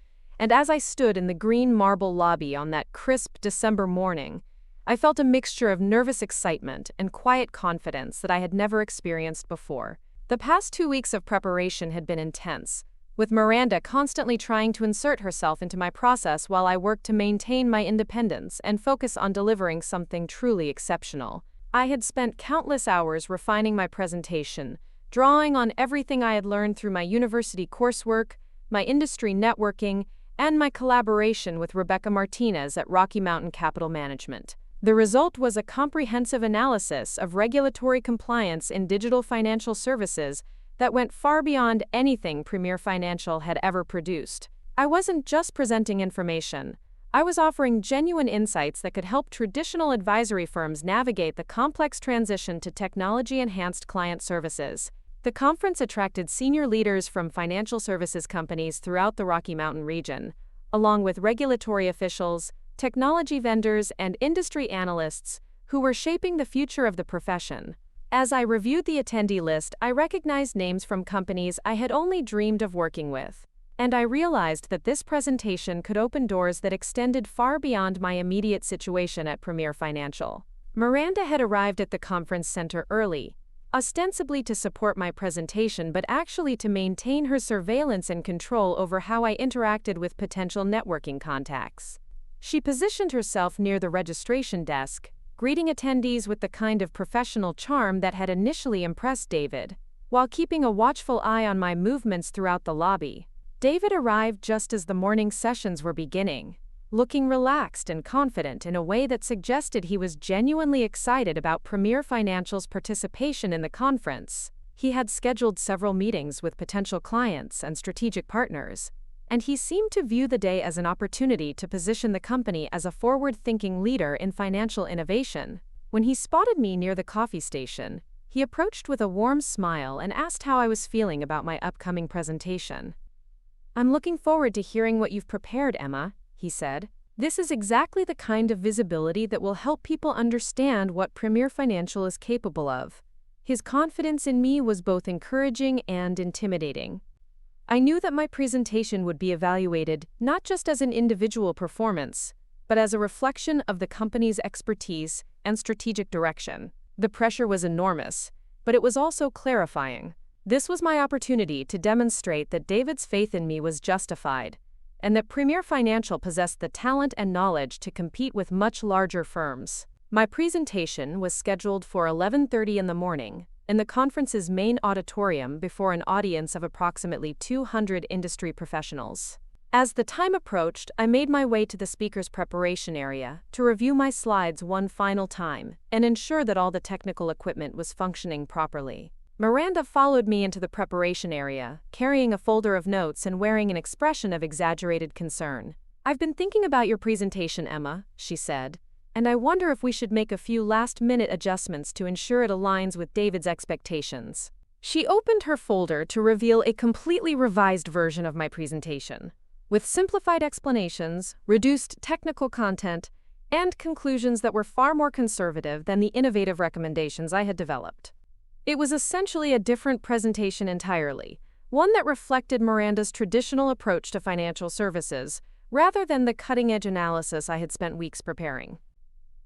[SPEAKER 1] and as I stood in the green marble lobby on that crisp December morning, I felt a mixture of nervous excitement and quiet confidence that I had never experienced before. The past 2 weeks of preparation had been intense, with Miranda constantly trying to insert herself into my process while I worked to maintain my independence and focus on delivering something truly exceptional. I had spent countless hours refining my presentation, drawing on everything I had learned through my university coursework, my industry networking, and my collaboration with Rebecca Martinez at Rocky Mountain Capital Management. The result was a comprehensive analysis of regulatory compliance in digital financial services that went far beyond anything Premier Financial had ever produced. I wasn't just presenting information. I was offering genuine insights that could help traditional advisory firms navigate the complex transition to technology-enhanced client services. The conference attracted senior leaders from financial services companies throughout the Rocky Mountain region, along with regulatory officials, technology vendors, and industry analysts who were shaping the future of the profession. As I reviewed the attendee list, I recognized names from companies I had only dreamed of working with. And I realized that this presentation could open doors that extended far beyond my immediate situation at Premier Financial. Miranda had arrived at the conference center early, ostensibly to support my presentation but actually to maintain her surveillance and control over how I interacted with potential networking contacts. She positioned herself near the registration desk, greeting attendees with the kind of professional charm that had initially impressed David, while keeping a watchful eye on my movements throughout the lobby. David arrived just as the morning sessions were beginning, looking relaxed and confident in a way that suggested he was genuinely excited about Premier Financial's participation in the conference. He had scheduled several meetings with potential clients and strategic partners, and he seemed to view the day as an opportunity to position the company as a forward-thinking leader in financial innovation. When he spotted me near the coffee station, he approached with a warm smile and asked how I was feeling about my upcoming presentation. "I'm looking forward to hearing what you've prepared, Emma," he said. "This is exactly the kind of visibility that will help people understand what Premier Financial is capable of." His confidence in me was both encouraging and intimidating. I knew that my presentation would be evaluated not just as an individual performance, but as a reflection of the company's expertise and strategic direction. The pressure was enormous, but it was also clarifying. This was my opportunity to demonstrate that David's faith in me was justified, and that Premier Financial possessed the talent and knowledge to compete with much larger firms. My presentation was scheduled for 11:30 in the morning, in the conference's main auditorium before an audience of approximately 200 industry professionals. As the time approached, I made my way to the speaker's preparation area to review my slides one final time and ensure that all the technical equipment was functioning properly. Miranda followed me into the preparation area, carrying a folder of notes and wearing an expression of exaggerated concern. "I've been thinking about your presentation, Emma," she said, "and I wonder if we should make a few last-minute adjustments to ensure it aligns with David's expectations." She opened her folder to reveal a completely revised version of my presentation, with simplified explanations, reduced technical content, and conclusions that were far more conservative than the innovative recommendations I had developed. It was essentially a different presentation entirely, one that reflected Miranda's traditional approach to financial services, rather than the cutting-edge analysis I had spent weeks preparing.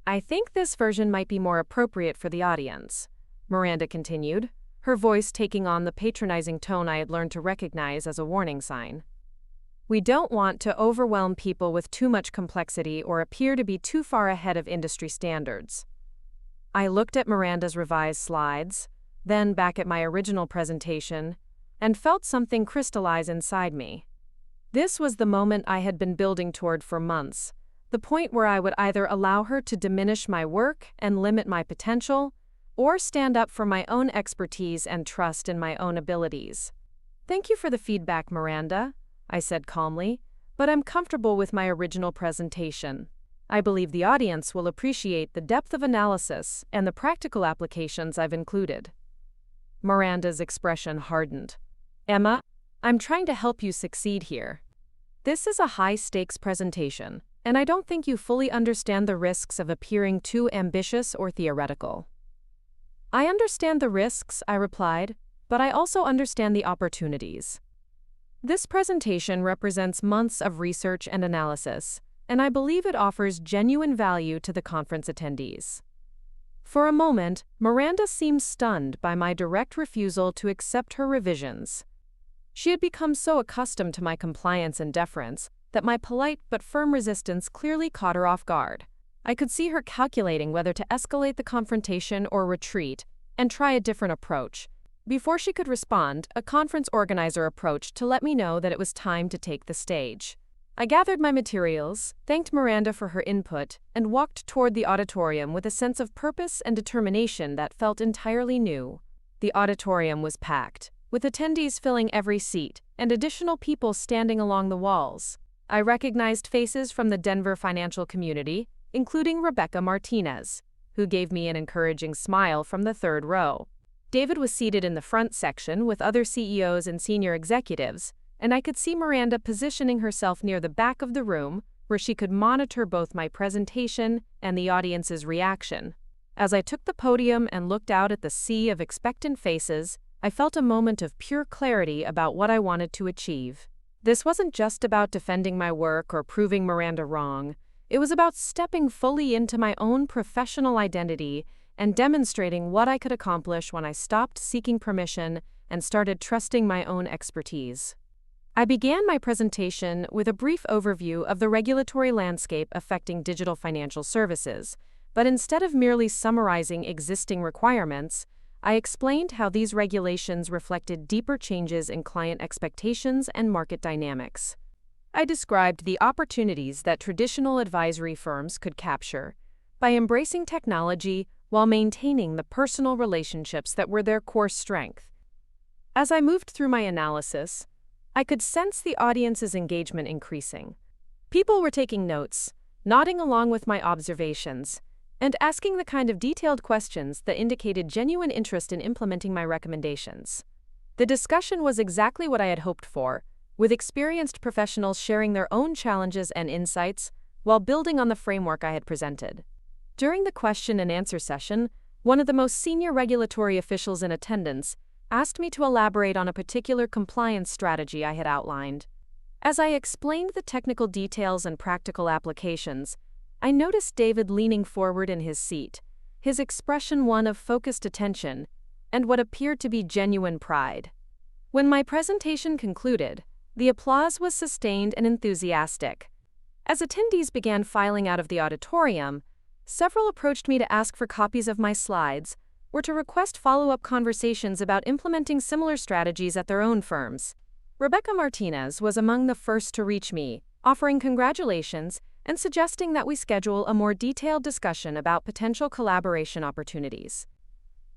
[SPEAKER 1] "I think this version might be more appropriate for the audience," Miranda continued, her voice taking on the patronizing tone I had learned to recognize as a warning sign. "We don't want to overwhelm people with too much complexity or appear to be too far ahead of industry standards." I looked at Miranda's revised slides, then back at my original presentation, and felt something crystallize inside me. This was the moment I had been building toward for months, the point where I would either allow her to diminish my work and limit my potential, or stand up for my own expertise and trust in my own abilities. "Thank you for the feedback, Miranda," I said calmly, "but I'm comfortable with my original presentation. I believe the audience will appreciate the depth of analysis and the practical applications I've included." Miranda's expression hardened. "Emma, I'm trying to help you succeed here. This is a high-stakes presentation, and I don't think you fully understand the risks of appearing too ambitious or theoretical." "I understand the risks," I replied, "but I also understand the opportunities. This presentation represents months of research and analysis, and I believe it offers genuine value to the conference attendees." For a moment, Miranda seemed stunned by my direct refusal to accept her revisions. She had become so accustomed to my compliance and deference that my polite but firm resistance clearly caught her off guard. I could see her calculating whether to escalate the confrontation or retreat and try a different approach. Before she could respond, a conference organizer approached to let me know that it was time to take the stage. I gathered my materials, thanked Miranda for her input, and walked toward the auditorium with a sense of purpose and determination that felt entirely new. The auditorium was packed, with attendees filling every seat and additional people standing along the walls. I recognized faces from the Denver financial community, including Rebecca Martinez, who gave me an encouraging smile from the third row. David was seated in the front section with other CEOs and senior executives, and I could see Miranda positioning herself near the back of the room, where she could monitor both my presentation and the audience's reaction. As I took the podium and looked out at the sea of expectant faces, I felt a moment of pure clarity about what I wanted to achieve. This wasn't just about defending my work or proving Miranda wrong. It was about stepping fully into my own professional identity and demonstrating what I could accomplish when I stopped seeking permission and started trusting my own expertise. I began my presentation with a brief overview of the regulatory landscape affecting digital financial services, but instead of merely summarizing existing requirements, I explained how these regulations reflected deeper changes in client expectations and market dynamics. I described the opportunities that traditional advisory firms could capture by embracing technology while maintaining the personal relationships that were their core strength. As I moved through my analysis, I could sense the audience's engagement increasing. People were taking notes, nodding along with my observations, and asking the kind of detailed questions that indicated genuine interest in implementing my recommendations. The discussion was exactly what I had hoped for, with experienced professionals sharing their own challenges and insights while building on the framework I had presented. During the question and answer session, one of the most senior regulatory officials in attendance asked me to elaborate on a particular compliance strategy I had outlined. As I explained the technical details and practical applications, I noticed David leaning forward in his seat, his expression one of focused attention and what appeared to be genuine pride. When my presentation concluded, the applause was sustained and enthusiastic. As attendees began filing out of the auditorium, several approached me to ask for copies of my slides or to request follow-up conversations about implementing similar strategies at their own firms. Rebecca Martinez was among the first to reach me, offering congratulations and suggesting that we schedule a more detailed discussion about potential collaboration opportunities.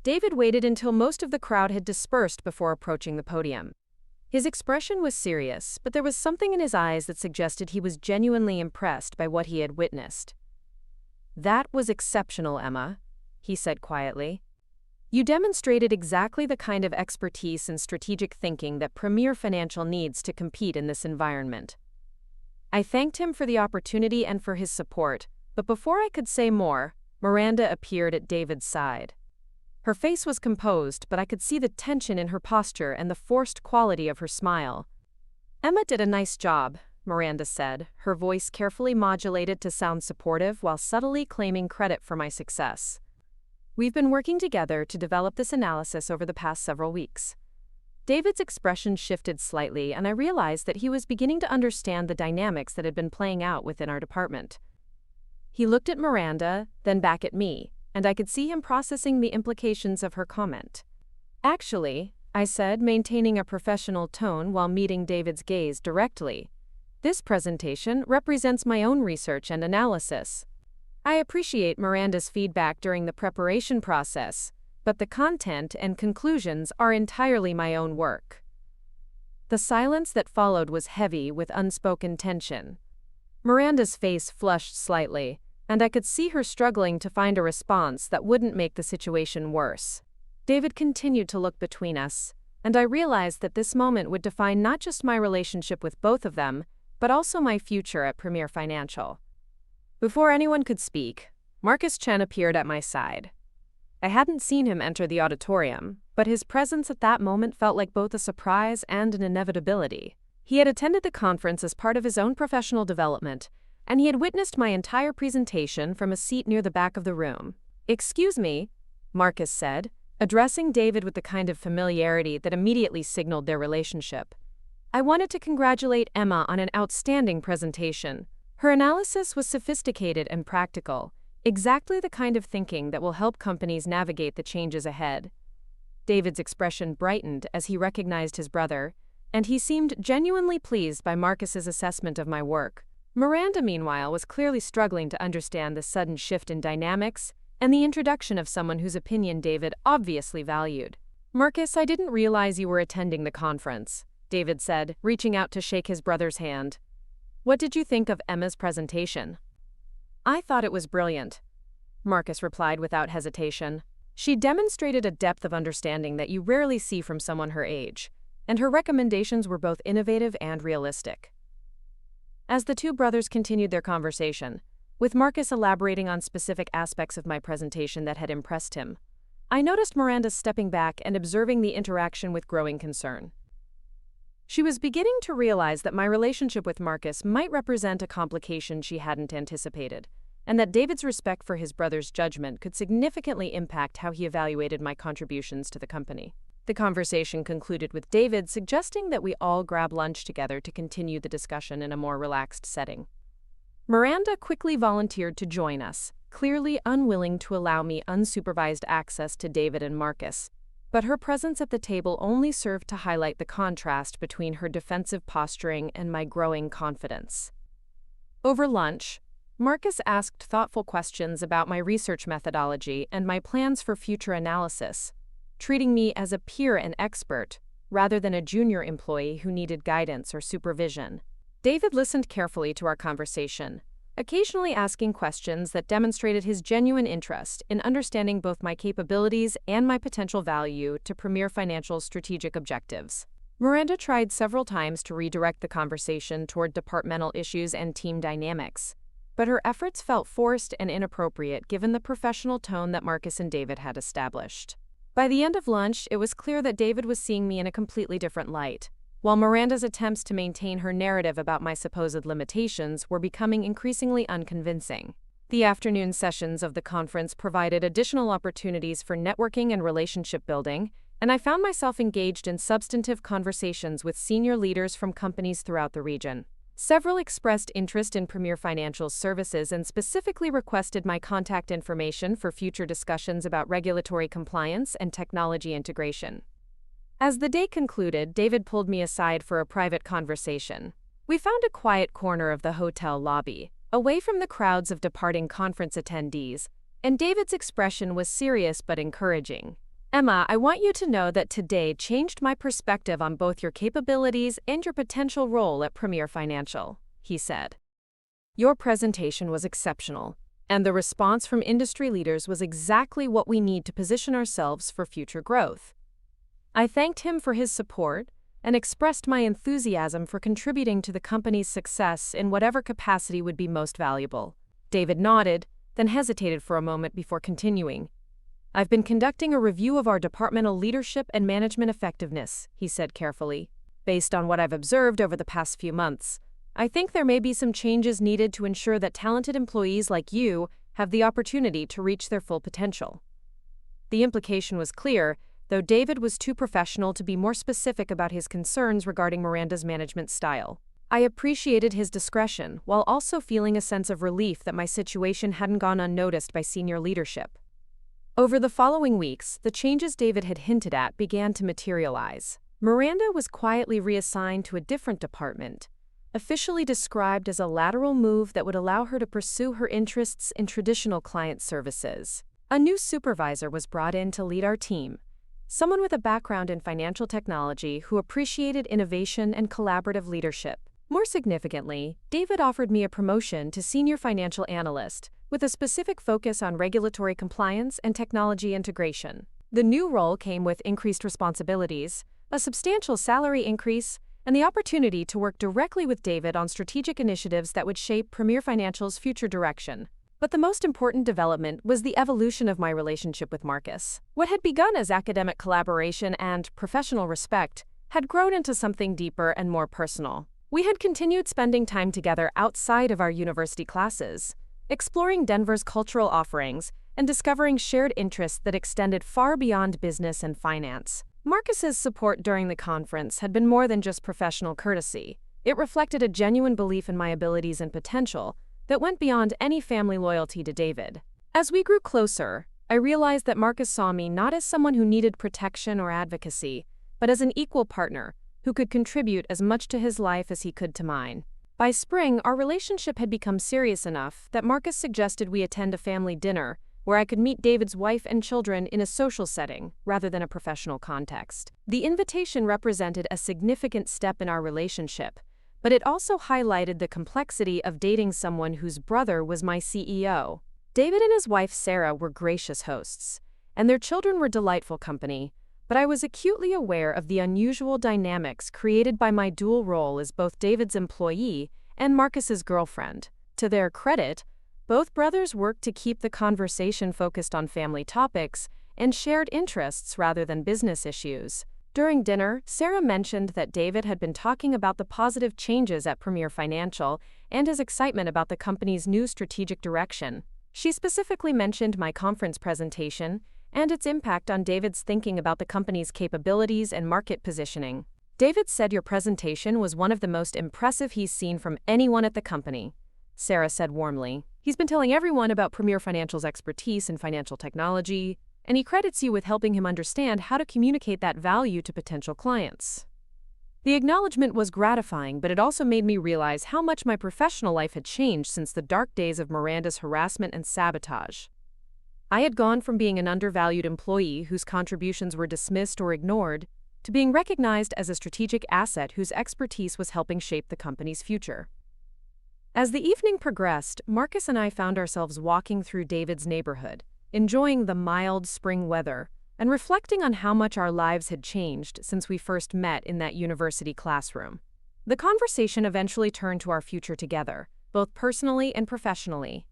[SPEAKER 1] David waited until most of the crowd had dispersed before approaching the podium. His expression was serious, but there was something in his eyes that suggested he was genuinely impressed by what he had witnessed. "That was exceptional, Emma," he said quietly. "You demonstrated exactly the kind of expertise and strategic thinking that Premier Financial needs to compete in this environment." I thanked him for the opportunity and for his support, but before I could say more, Miranda appeared at David's side. Her face was composed, but I could see the tension in her posture and the forced quality of her smile. "Emma did a nice job," Miranda said, her voice carefully modulated to sound supportive while subtly claiming credit for my success. "We've been working together to develop this analysis over the past several weeks." David's expression shifted slightly, and I realized that he was beginning to understand the dynamics that had been playing out within our department. He looked at Miranda, then back at me, and I could see him processing the implications of her comment. "Actually," I said, maintaining a professional tone while meeting David's gaze directly, "this presentation represents my own research and analysis. I appreciate Miranda's feedback during the preparation process, but the content and conclusions are entirely my own work." The silence that followed was heavy with unspoken tension. Miranda's face flushed slightly, and I could see her struggling to find a response that wouldn't make the situation worse. David continued to look between us, and I realized that this moment would define not just my relationship with both of them, but also my future at Premier Financial. Before anyone could speak, Marcus Chen appeared at my side. I hadn't seen him enter the auditorium, but his presence at that moment felt like both a surprise and an inevitability. He had attended the conference as part of his own professional development, and he had witnessed my entire presentation from a seat near the back of the room. "Excuse me," Marcus said, addressing David with the kind of familiarity that immediately signaled their relationship. "I wanted to congratulate Emma on an outstanding presentation. Her analysis was sophisticated and practical, exactly the kind of thinking that will help companies navigate the changes ahead." David's expression brightened as he recognized his brother, and he seemed genuinely pleased by Marcus's assessment of my work. Miranda, meanwhile, was clearly struggling to understand the sudden shift in dynamics and the introduction of someone whose opinion David obviously valued. "Marcus, I didn't realize you were attending the conference," David said, reaching out to shake his brother's hand. "What did you think of Emma's presentation?" "I thought it was brilliant," Marcus replied without hesitation. "She demonstrated a depth of understanding that you rarely see from someone her age, and her recommendations were both innovative and realistic." As the two brothers continued their conversation, with Marcus elaborating on specific aspects of my presentation that had impressed him, I noticed Miranda stepping back and observing the interaction with growing concern. She was beginning to realize that my relationship with Marcus might represent a complication she hadn't anticipated, and that David's respect for his brother's judgment could significantly impact how he evaluated my contributions to the company. The conversation concluded with David suggesting that we all grab lunch together to continue the discussion in a more relaxed setting. Miranda quickly volunteered to join us, clearly unwilling to allow me unsupervised access to David and Marcus. But her presence at the table only served to highlight the contrast between her defensive posturing and my growing confidence. Over lunch, Marcus asked thoughtful questions about my research methodology and my plans for future analysis, treating me as a peer and expert, rather than a junior employee who needed guidance or supervision. David listened carefully to our conversation, occasionally asking questions that demonstrated his genuine interest in understanding both my capabilities and my potential value to Premier Financial's strategic objectives. Miranda tried several times to redirect the conversation toward departmental issues and team dynamics, but her efforts felt forced and inappropriate given the professional tone that Marcus and David had established. By the end of lunch, it was clear that David was seeing me in a completely different light, while Miranda's attempts to maintain her narrative about my supposed limitations were becoming increasingly unconvincing. The afternoon sessions of the conference provided additional opportunities for networking and relationship building, and I found myself engaged in substantive conversations with senior leaders from companies throughout the region. Several expressed interest in Premier Financial's services and specifically requested my contact information for future discussions about regulatory compliance and technology integration. As the day concluded, David pulled me aside for a private conversation. We found a quiet corner of the hotel lobby, away from the crowds of departing conference attendees, and David's expression was serious but encouraging. "Emma, I want you to know that today changed my perspective on both your capabilities and your potential role at Premier Financial," he said. "Your presentation was exceptional, and the response from industry leaders was exactly what we need to position ourselves for future growth." I thanked him for his support and expressed my enthusiasm for contributing to the company's success in whatever capacity would be most valuable. David nodded, then hesitated for a moment before continuing. "I've been conducting a review of our departmental leadership and management effectiveness," he said carefully. "Based on what I've observed over the past few months, I think there may be some changes needed to ensure that talented employees like you have the opportunity to reach their full potential." The implication was clear, though David was too professional to be more specific about his concerns regarding Miranda's management style. I appreciated his discretion, while also feeling a sense of relief that my situation hadn't gone unnoticed by senior leadership. Over the following weeks, the changes David had hinted at began to materialize. Miranda was quietly reassigned to a different department, officially described as a lateral move that would allow her to pursue her interests in traditional client services. A new supervisor was brought in to lead our team, someone with a background in financial technology who appreciated innovation and collaborative leadership. More significantly, David offered me a promotion to senior financial analyst, with a specific focus on regulatory compliance and technology integration. The new role came with increased responsibilities, a substantial salary increase, and the opportunity to work directly with David on strategic initiatives that would shape Premier Financial's future direction. But the most important development was the evolution of my relationship with Marcus. What had begun as academic collaboration and professional respect had grown into something deeper and more personal. We had continued spending time together outside of our university classes, exploring Denver's cultural offerings and discovering shared interests that extended far beyond business and finance. Marcus's support during the conference had been more than just professional courtesy. It reflected a genuine belief in my abilities and potential that went beyond any family loyalty to David. As we grew closer, I realized that Marcus saw me not as someone who needed protection or advocacy, but as an equal partner who could contribute as much to his life as he could to mine. By spring, our relationship had become serious enough that Marcus suggested we attend a family dinner where I could meet David's wife and children in a social setting rather than a professional context. The invitation represented a significant step in our relationship, but it also highlighted the complexity of dating someone whose brother was my CEO. David and his wife Sarah were gracious hosts, and their children were delightful company, but I was acutely aware of the unusual dynamics created by my dual role as both David's employee and Marcus's girlfriend. To their credit, both brothers worked to keep the conversation focused on family topics and shared interests rather than business issues. During dinner, Sarah mentioned that David had been talking about the positive changes at Premier Financial and his excitement about the company's new strategic direction. She specifically mentioned my conference presentation and its impact on David's thinking about the company's capabilities and market positioning. David said your presentation was one of the most impressive he's seen from anyone at the company, Sarah said warmly. He's been telling everyone about Premier Financial's expertise in financial technology, and he credits you with helping him understand how to communicate that value to potential clients. The acknowledgement was gratifying, but it also made me realize how much my professional life had changed since the dark days of Miranda's harassment and sabotage. I had gone from being an undervalued employee whose contributions were dismissed or ignored to being recognized as a strategic asset whose expertise was helping shape the company's future. As the evening progressed, Marcus and I found ourselves walking through David's neighborhood, enjoying the mild spring weather and reflecting on how much our lives had changed since we first met in that university classroom. The conversation eventually turned to our future together, both personally and professionally.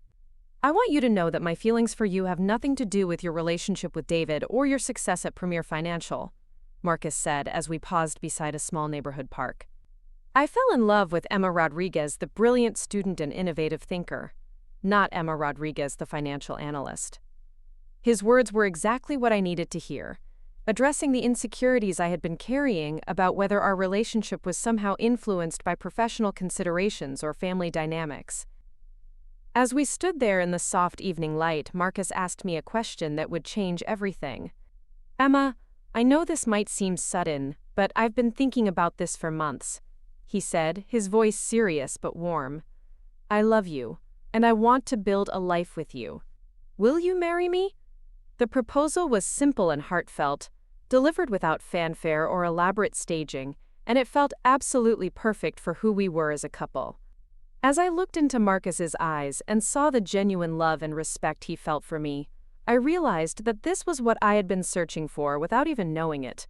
[SPEAKER 1] I want you to know that my feelings for you have nothing to do with your relationship with David or your success at Premier Financial, Marcus said as we paused beside a small neighborhood park. I fell in love with Emma Rodriguez, the brilliant student and innovative thinker, not Emma Rodriguez, the financial analyst. His words were exactly what I needed to hear, addressing the insecurities I had been carrying about whether our relationship was somehow influenced by professional considerations or family dynamics. As we stood there in the soft evening light, Marcus asked me a question that would change everything. Emma, I know this might seem sudden, but I've been thinking about this for months, he said, his voice serious but warm. I love you, and I want to build a life with you. Will you marry me? The proposal was simple and heartfelt, delivered without fanfare or elaborate staging, and it felt absolutely perfect for who we were as a couple. As I looked into Marcus's eyes and saw the genuine love and respect he felt for me, I realized that this was what I had been searching for without even knowing it.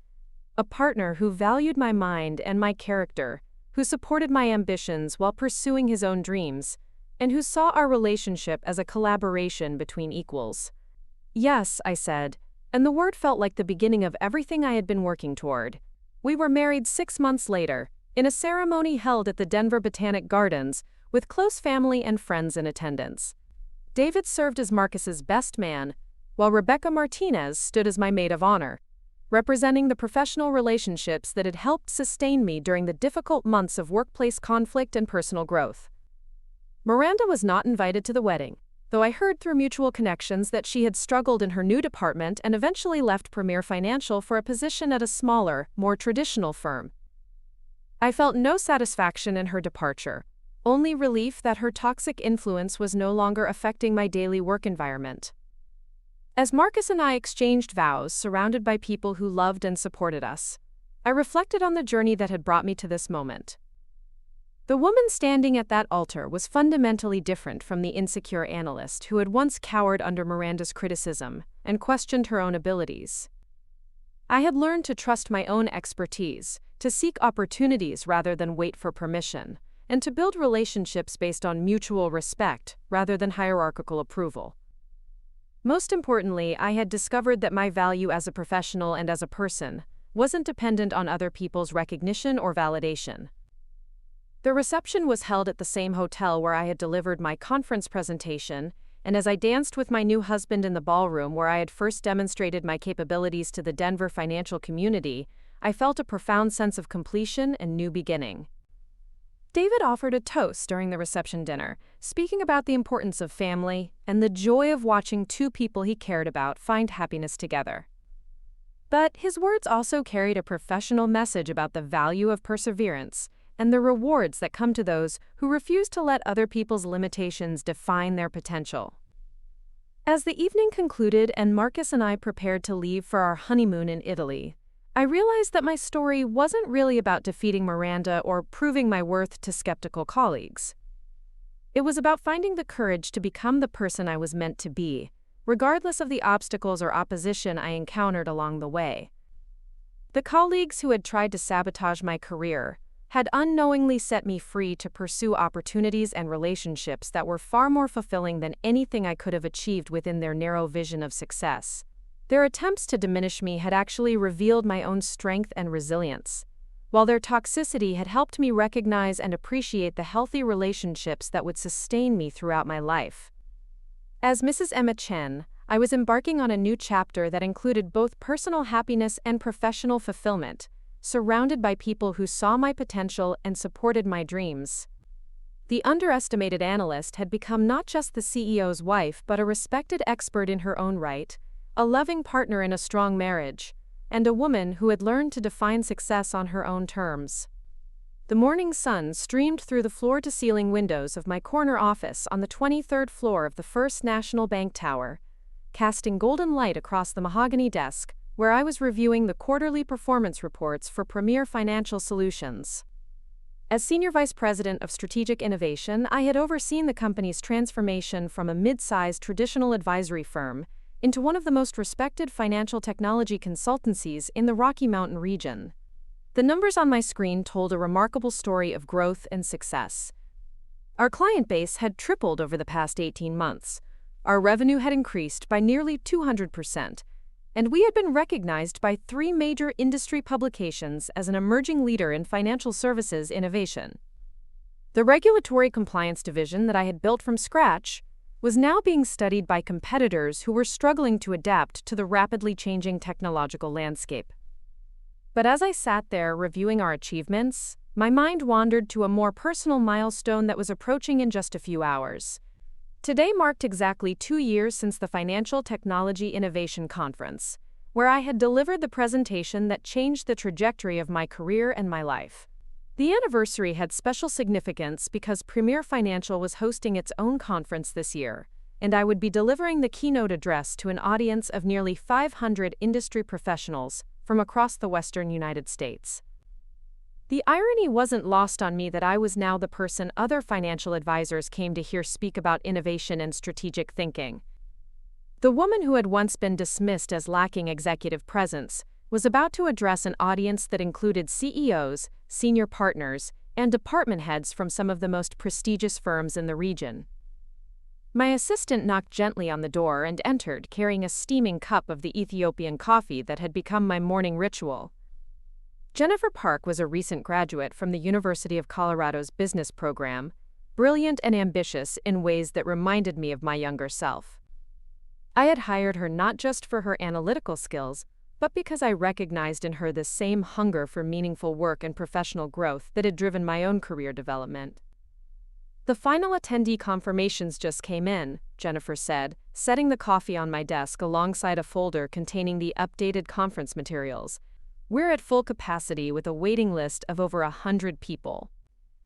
[SPEAKER 1] A partner who valued my mind and my character, who supported my ambitions while pursuing his own dreams, and who saw our relationship as a collaboration between equals. Yes, I said, and the word felt like the beginning of everything I had been working toward. We were married 6 months later, in a ceremony held at the Denver Botanic Gardens, with close family and friends in attendance. David served as Marcus's best man, while Rebecca Martinez stood as my maid of honor, representing the professional relationships that had helped sustain me during the difficult months of workplace conflict and personal growth. Miranda was not invited to the wedding, though I heard through mutual connections that she had struggled in her new department and eventually left Premier Financial for a position at a smaller, more traditional firm. I felt no satisfaction in her departure, only relief that her toxic influence was no longer affecting my daily work environment. As Marcus and I exchanged vows, surrounded by people who loved and supported us, I reflected on the journey that had brought me to this moment. The woman standing at that altar was fundamentally different from the insecure analyst who had once cowered under Miranda's criticism and questioned her own abilities. I had learned to trust my own expertise, to seek opportunities rather than wait for permission, and to build relationships based on mutual respect rather than hierarchical approval. Most importantly, I had discovered that my value as a professional and as a person wasn't dependent on other people's recognition or validation. The reception was held at the same hotel where I had delivered my conference presentation, and as I danced with my new husband in the ballroom where I had first demonstrated my capabilities to the Denver financial community, I felt a profound sense of completion and new beginning. David offered a toast during the reception dinner, speaking about the importance of family and the joy of watching two people he cared about find happiness together. But his words also carried a professional message about the value of perseverance and the rewards that come to those who refuse to let other people's limitations define their potential. As the evening concluded and Marcus and I prepared to leave for our honeymoon in Italy, I realized that my story wasn't really about defeating Miranda or proving my worth to skeptical colleagues. It was about finding the courage to become the person I was meant to be, regardless of the obstacles or opposition I encountered along the way. The colleagues who had tried to sabotage my career had unknowingly set me free to pursue opportunities and relationships that were far more fulfilling than anything I could have achieved within their narrow vision of success. Their attempts to diminish me had actually revealed my own strength and resilience, while their toxicity had helped me recognize and appreciate the healthy relationships that would sustain me throughout my life. As Mrs. Emma Chen, I was embarking on a new chapter that included both personal happiness and professional fulfillment, surrounded by people who saw my potential and supported my dreams. The underestimated analyst had become not just the CEO's wife but a respected expert in her own right, a loving partner in a strong marriage, and a woman who had learned to define success on her own terms. The morning sun streamed through the floor-to-ceiling windows of my corner office on the 23rd floor of the First National Bank Tower, casting golden light across the mahogany desk, where I was reviewing the quarterly performance reports for Premier Financial Solutions. As Senior Vice President of Strategic Innovation, I had overseen the company's transformation from a mid-sized traditional advisory firm into one of the most respected financial technology consultancies in the Rocky Mountain region. The numbers on my screen told a remarkable story of growth and success. Our client base had tripled over the past 18 months. Our revenue had increased by nearly 200%, and we had been recognized by 3 major industry publications as an emerging leader in financial services innovation. The regulatory compliance division that I had built from scratch was now being studied by competitors who were struggling to adapt to the rapidly changing technological landscape. But as I sat there reviewing our achievements, my mind wandered to a more personal milestone that was approaching in just a few hours. Today marked exactly 2 years since the Financial Technology Innovation Conference, where I had delivered the presentation that changed the trajectory of my career and my life. The anniversary had special significance because Premier Financial was hosting its own conference this year, and I would be delivering the keynote address to an audience of nearly 500 industry professionals from across the Western United States. The irony wasn't lost on me that I was now the person other financial advisors came to hear speak about innovation and strategic thinking. The woman who had once been dismissed as lacking executive presence was about to address an audience that included CEOs, senior partners, and department heads from some of the most prestigious firms in the region. My assistant knocked gently on the door and entered, carrying a steaming cup of the Ethiopian coffee that had become my morning ritual. Jennifer Park was a recent graduate from the University of Colorado's business program, brilliant and ambitious in ways that reminded me of my younger self. I had hired her not just for her analytical skills, but because I recognized in her the same hunger for meaningful work and professional growth that had driven my own career development. The final attendee confirmations just came in, Jennifer said, setting the coffee on my desk alongside a folder containing the updated conference materials. We're at full capacity with a waiting list of over 100 people.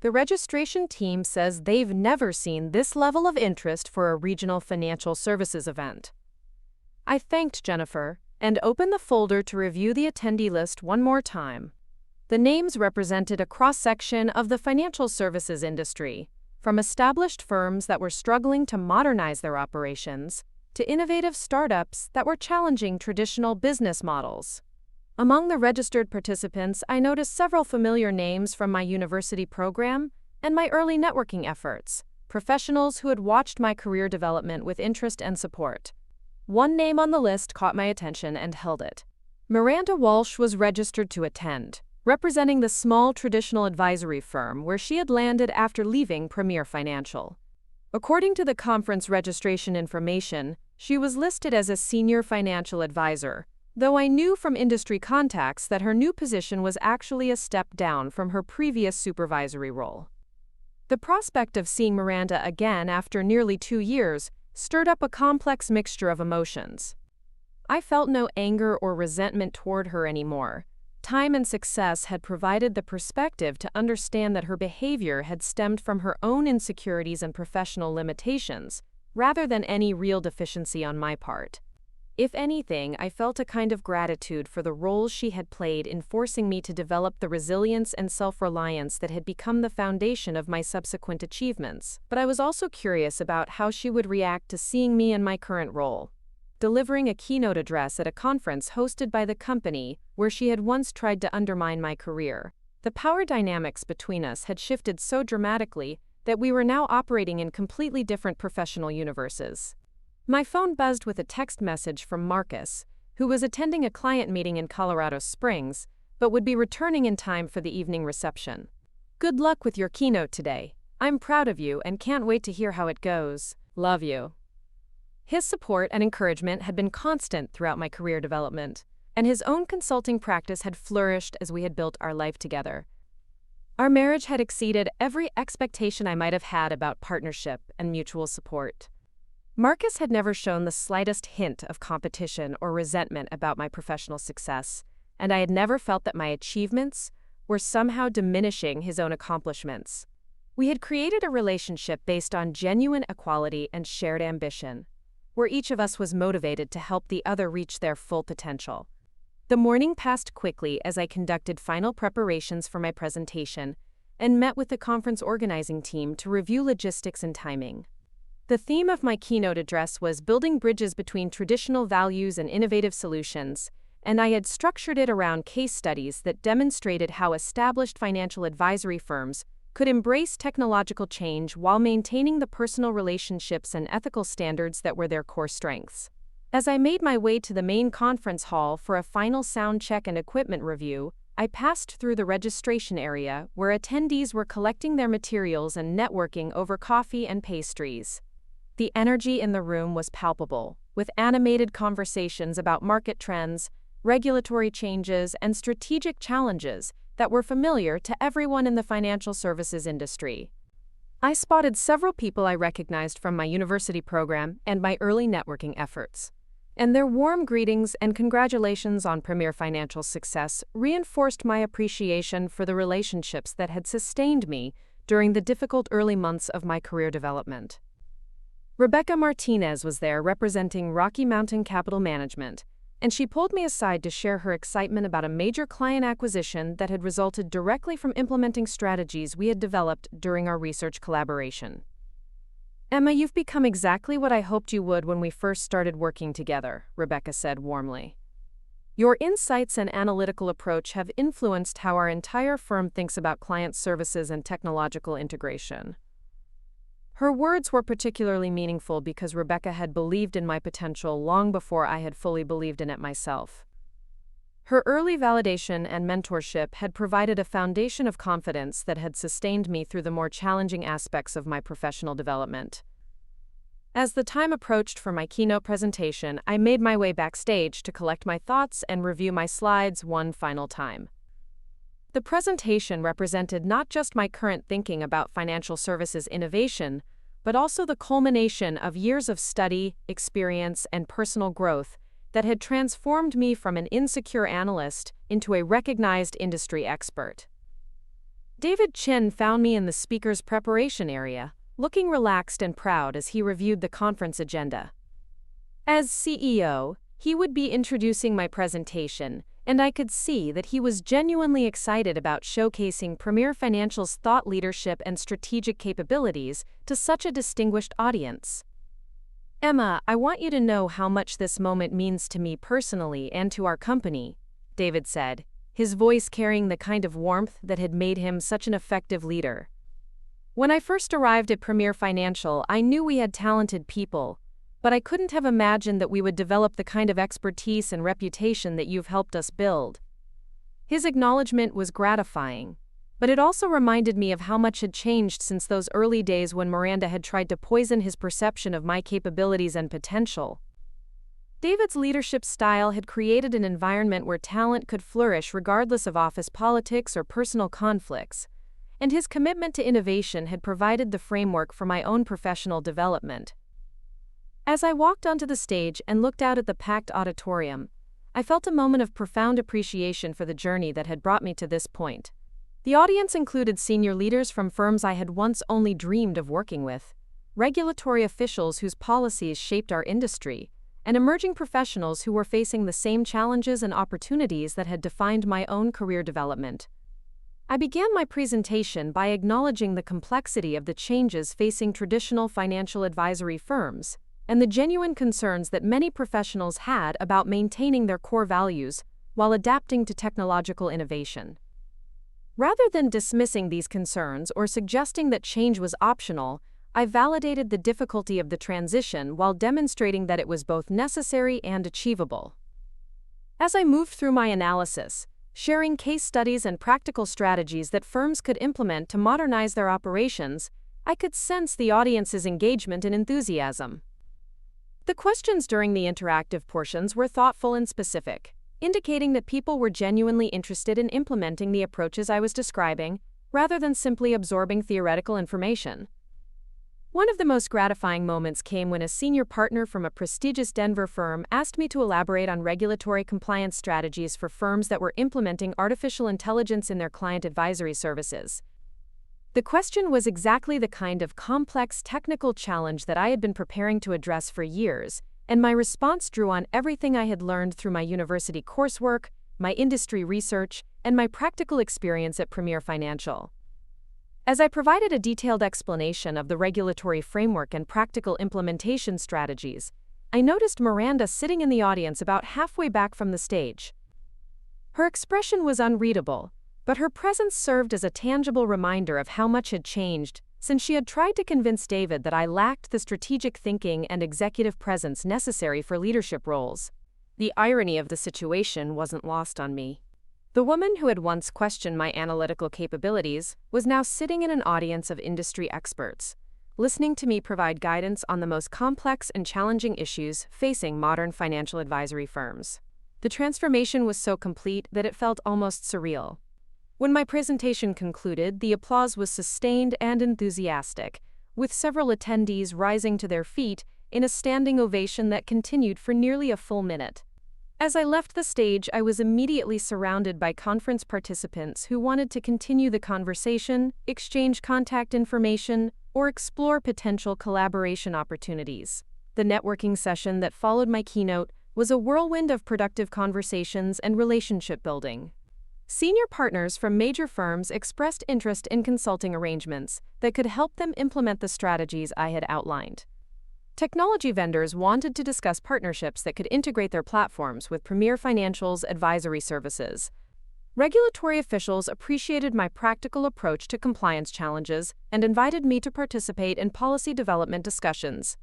[SPEAKER 1] The registration team says they've never seen this level of interest for a regional financial services event. I thanked Jennifer and opened the folder to review the attendee list one more time. The names represented a cross-section of the financial services industry, from established firms that were struggling to modernize their operations to innovative startups that were challenging traditional business models. Among the registered participants, I noticed several familiar names from my university program and my early networking efforts, professionals who had watched my career development with interest and support. One name on the list caught my attention and held it. Miranda Walsh was registered to attend, representing the small traditional advisory firm where she had landed after leaving Premier Financial. According to the conference registration information, she was listed as a senior financial advisor, though I knew from industry contacts that her new position was actually a step down from her previous supervisory role. The prospect of seeing Miranda again after nearly 2 years stirred up a complex mixture of emotions. I felt no anger or resentment toward her anymore. Time and success had provided the perspective to understand that her behavior had stemmed from her own insecurities and professional limitations, rather than any real deficiency on my part. If anything, I felt a kind of gratitude for the role she had played in forcing me to develop the resilience and self-reliance that had become the foundation of my subsequent achievements. But I was also curious about how she would react to seeing me in my current role, delivering a keynote address at a conference hosted by the company where she had once tried to undermine my career. The power dynamics between us had shifted so dramatically that we were now operating in completely different professional universes. My phone buzzed with a text message from Marcus, who was attending a client meeting in Colorado Springs, but would be returning in time for the evening reception. "Good luck with your keynote today. I'm proud of you and can't wait to hear how it goes. Love you." His support and encouragement had been constant throughout my career development, and his own consulting practice had flourished as we had built our life together. Our marriage had exceeded every expectation I might have had about partnership and mutual support. Marcus had never shown the slightest hint of competition or resentment about my professional success, and I had never felt that my achievements were somehow diminishing his own accomplishments. We had created a relationship based on genuine equality and shared ambition, where each of us was motivated to help the other reach their full potential. The morning passed quickly as I conducted final preparations for my presentation and met with the conference organizing team to review logistics and timing. The theme of my keynote address was building bridges between traditional values and innovative solutions, and I had structured it around case studies that demonstrated how established financial advisory firms could embrace technological change while maintaining the personal relationships and ethical standards that were their core strengths. As I made my way to the main conference hall for a final sound check and equipment review, I passed through the registration area where attendees were collecting their materials and networking over coffee and pastries. The energy in the room was palpable, with animated conversations about market trends, regulatory changes, and strategic challenges that were familiar to everyone in the financial services industry. I spotted several people I recognized from my university program and my early networking efforts, and their warm greetings and congratulations on Premier Financial's success reinforced my appreciation for the relationships that had sustained me during the difficult early months of my career development. Rebecca Martinez was there representing Rocky Mountain Capital Management, and she pulled me aside to share her excitement about a major client acquisition that had resulted directly from implementing strategies we had developed during our research collaboration. "Emma, you've become exactly what I hoped you would when we first started working together," Rebecca said warmly. "Your insights and analytical approach have influenced how our entire firm thinks about client services and technological integration." Her words were particularly meaningful because Rebecca had believed in my potential long before I had fully believed in it myself. Her early validation and mentorship had provided a foundation of confidence that had sustained me through the more challenging aspects of my professional development. As the time approached for my keynote presentation, I made my way backstage to collect my thoughts and review my slides one final time. The presentation represented not just my current thinking about financial services innovation, but also the culmination of years of study, experience, and personal growth that had transformed me from an insecure analyst into a recognized industry expert. David Chin found me in the speaker's preparation area, looking relaxed and proud as he reviewed the conference agenda. As CEO, he would be introducing my presentation, and I could see that he was genuinely excited about showcasing Premier Financial's thought leadership and strategic capabilities to such a distinguished audience. "Emma, I want you to know how much this moment means to me personally and to our company," David said, his voice carrying the kind of warmth that had made him such an effective leader. "When I first arrived at Premier Financial, I knew we had talented people, but I couldn't have imagined that we would develop the kind of expertise and reputation that you've helped us build." His acknowledgement was gratifying, but it also reminded me of how much had changed since those early days when Miranda had tried to poison his perception of my capabilities and potential. David's leadership style had created an environment where talent could flourish regardless of office politics or personal conflicts, and his commitment to innovation had provided the framework for my own professional development. As I walked onto the stage and looked out at the packed auditorium, I felt a moment of profound appreciation for the journey that had brought me to this point. The audience included senior leaders from firms I had once only dreamed of working with, regulatory officials whose policies shaped our industry, and emerging professionals who were facing the same challenges and opportunities that had defined my own career development. I began my presentation by acknowledging the complexity of the changes facing traditional financial advisory firms, and the genuine concerns that many professionals had about maintaining their core values while adapting to technological innovation. Rather than dismissing these concerns or suggesting that change was optional, I validated the difficulty of the transition while demonstrating that it was both necessary and achievable. As I moved through my analysis, sharing case studies and practical strategies that firms could implement to modernize their operations, I could sense the audience's engagement and enthusiasm. The questions during the interactive portions were thoughtful and specific, indicating that people were genuinely interested in implementing the approaches I was describing, rather than simply absorbing theoretical information. One of the most gratifying moments came when a senior partner from a prestigious Denver firm asked me to elaborate on regulatory compliance strategies for firms that were implementing artificial intelligence in their client advisory services. The question was exactly the kind of complex technical challenge that I had been preparing to address for years, and my response drew on everything I had learned through my university coursework, my industry research, and my practical experience at Premier Financial. As I provided a detailed explanation of the regulatory framework and practical implementation strategies, I noticed Miranda sitting in the audience about halfway back from the stage. Her expression was unreadable, but her presence served as a tangible reminder of how much had changed since she had tried to convince David that I lacked the strategic thinking and executive presence necessary for leadership roles. The irony of the situation wasn't lost on me. The woman who had once questioned my analytical capabilities was now sitting in an audience of industry experts, listening to me provide guidance on the most complex and challenging issues facing modern financial advisory firms. The transformation was so complete that it felt almost surreal. When my presentation concluded, the applause was sustained and enthusiastic, with several attendees rising to their feet in a standing ovation that continued for nearly a full minute. As I left the stage, I was immediately surrounded by conference participants who wanted to continue the conversation, exchange contact information, or explore potential collaboration opportunities. The networking session that followed my keynote was a whirlwind of productive conversations and relationship building. Senior partners from major firms expressed interest in consulting arrangements that could help them implement the strategies I had outlined. Technology vendors wanted to discuss partnerships that could integrate their platforms with Premier Financial's advisory services. Regulatory officials appreciated my practical approach to compliance challenges and invited me to participate in policy development discussions.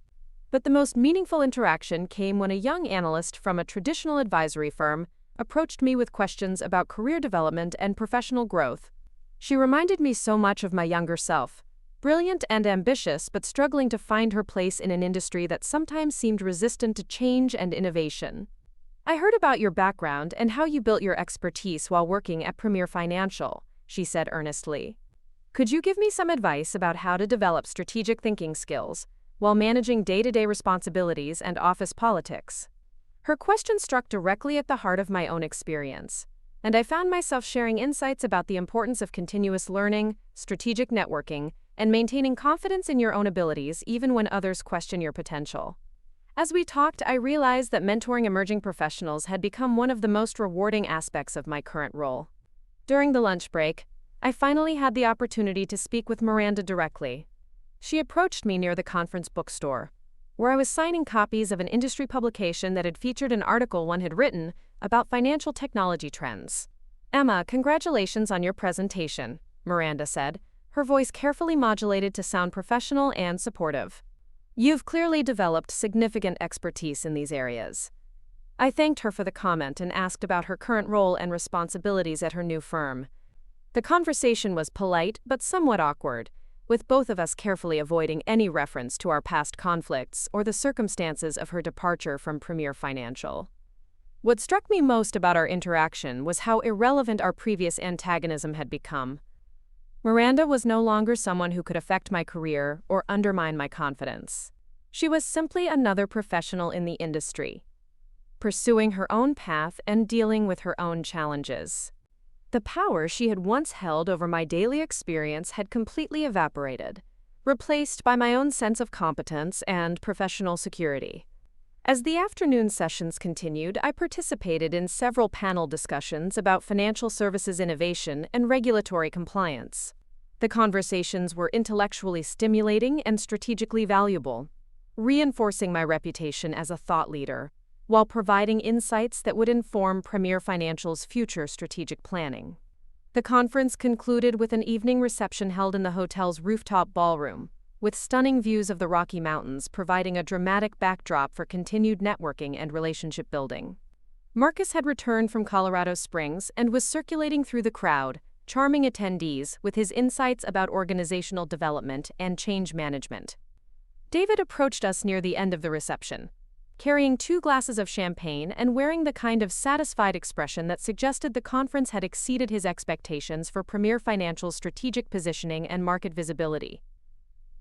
[SPEAKER 1] But the most meaningful interaction came when a young analyst from a traditional advisory firm approached me with questions about career development and professional growth. She reminded me so much of my younger self. Brilliant and ambitious, but struggling to find her place in an industry that sometimes seemed resistant to change and innovation. "I heard about your background and how you built your expertise while working at Premier Financial," she said earnestly. "Could you give me some advice about how to develop strategic thinking skills while managing day-to-day responsibilities and office politics?" Her question struck directly at the heart of my own experience, and I found myself sharing insights about the importance of continuous learning, strategic networking, and maintaining confidence in your own abilities even when others question your potential. As we talked, I realized that mentoring emerging professionals had become one of the most rewarding aspects of my current role. During the lunch break, I finally had the opportunity to speak with Miranda directly. She approached me near the conference bookstore, where I was signing copies of an industry publication that had featured an article one had written about financial technology trends. "Emma, congratulations on your presentation," Miranda said, her voice carefully modulated to sound professional and supportive. "You've clearly developed significant expertise in these areas." I thanked her for the comment and asked about her current role and responsibilities at her new firm. The conversation was polite but somewhat awkward, with both of us carefully avoiding any reference to our past conflicts or the circumstances of her departure from Premier Financial. What struck me most about our interaction was how irrelevant our previous antagonism had become. Miranda was no longer someone who could affect my career or undermine my confidence. She was simply another professional in the industry, pursuing her own path and dealing with her own challenges. The power she had once held over my daily experience had completely evaporated, replaced by my own sense of competence and professional security. As the afternoon sessions continued, I participated in several panel discussions about financial services innovation and regulatory compliance. The conversations were intellectually stimulating and strategically valuable, reinforcing my reputation as a thought leader, while providing insights that would inform Premier Financial's future strategic planning. The conference concluded with an evening reception held in the hotel's rooftop ballroom, with stunning views of the Rocky Mountains providing a dramatic backdrop for continued networking and relationship building. Marcus had returned from Colorado Springs and was circulating through the crowd, charming attendees with his insights about organizational development and change management. David approached us near the end of the reception, carrying 2 glasses of champagne and wearing the kind of satisfied expression that suggested the conference had exceeded his expectations for Premier Financial's strategic positioning and market visibility.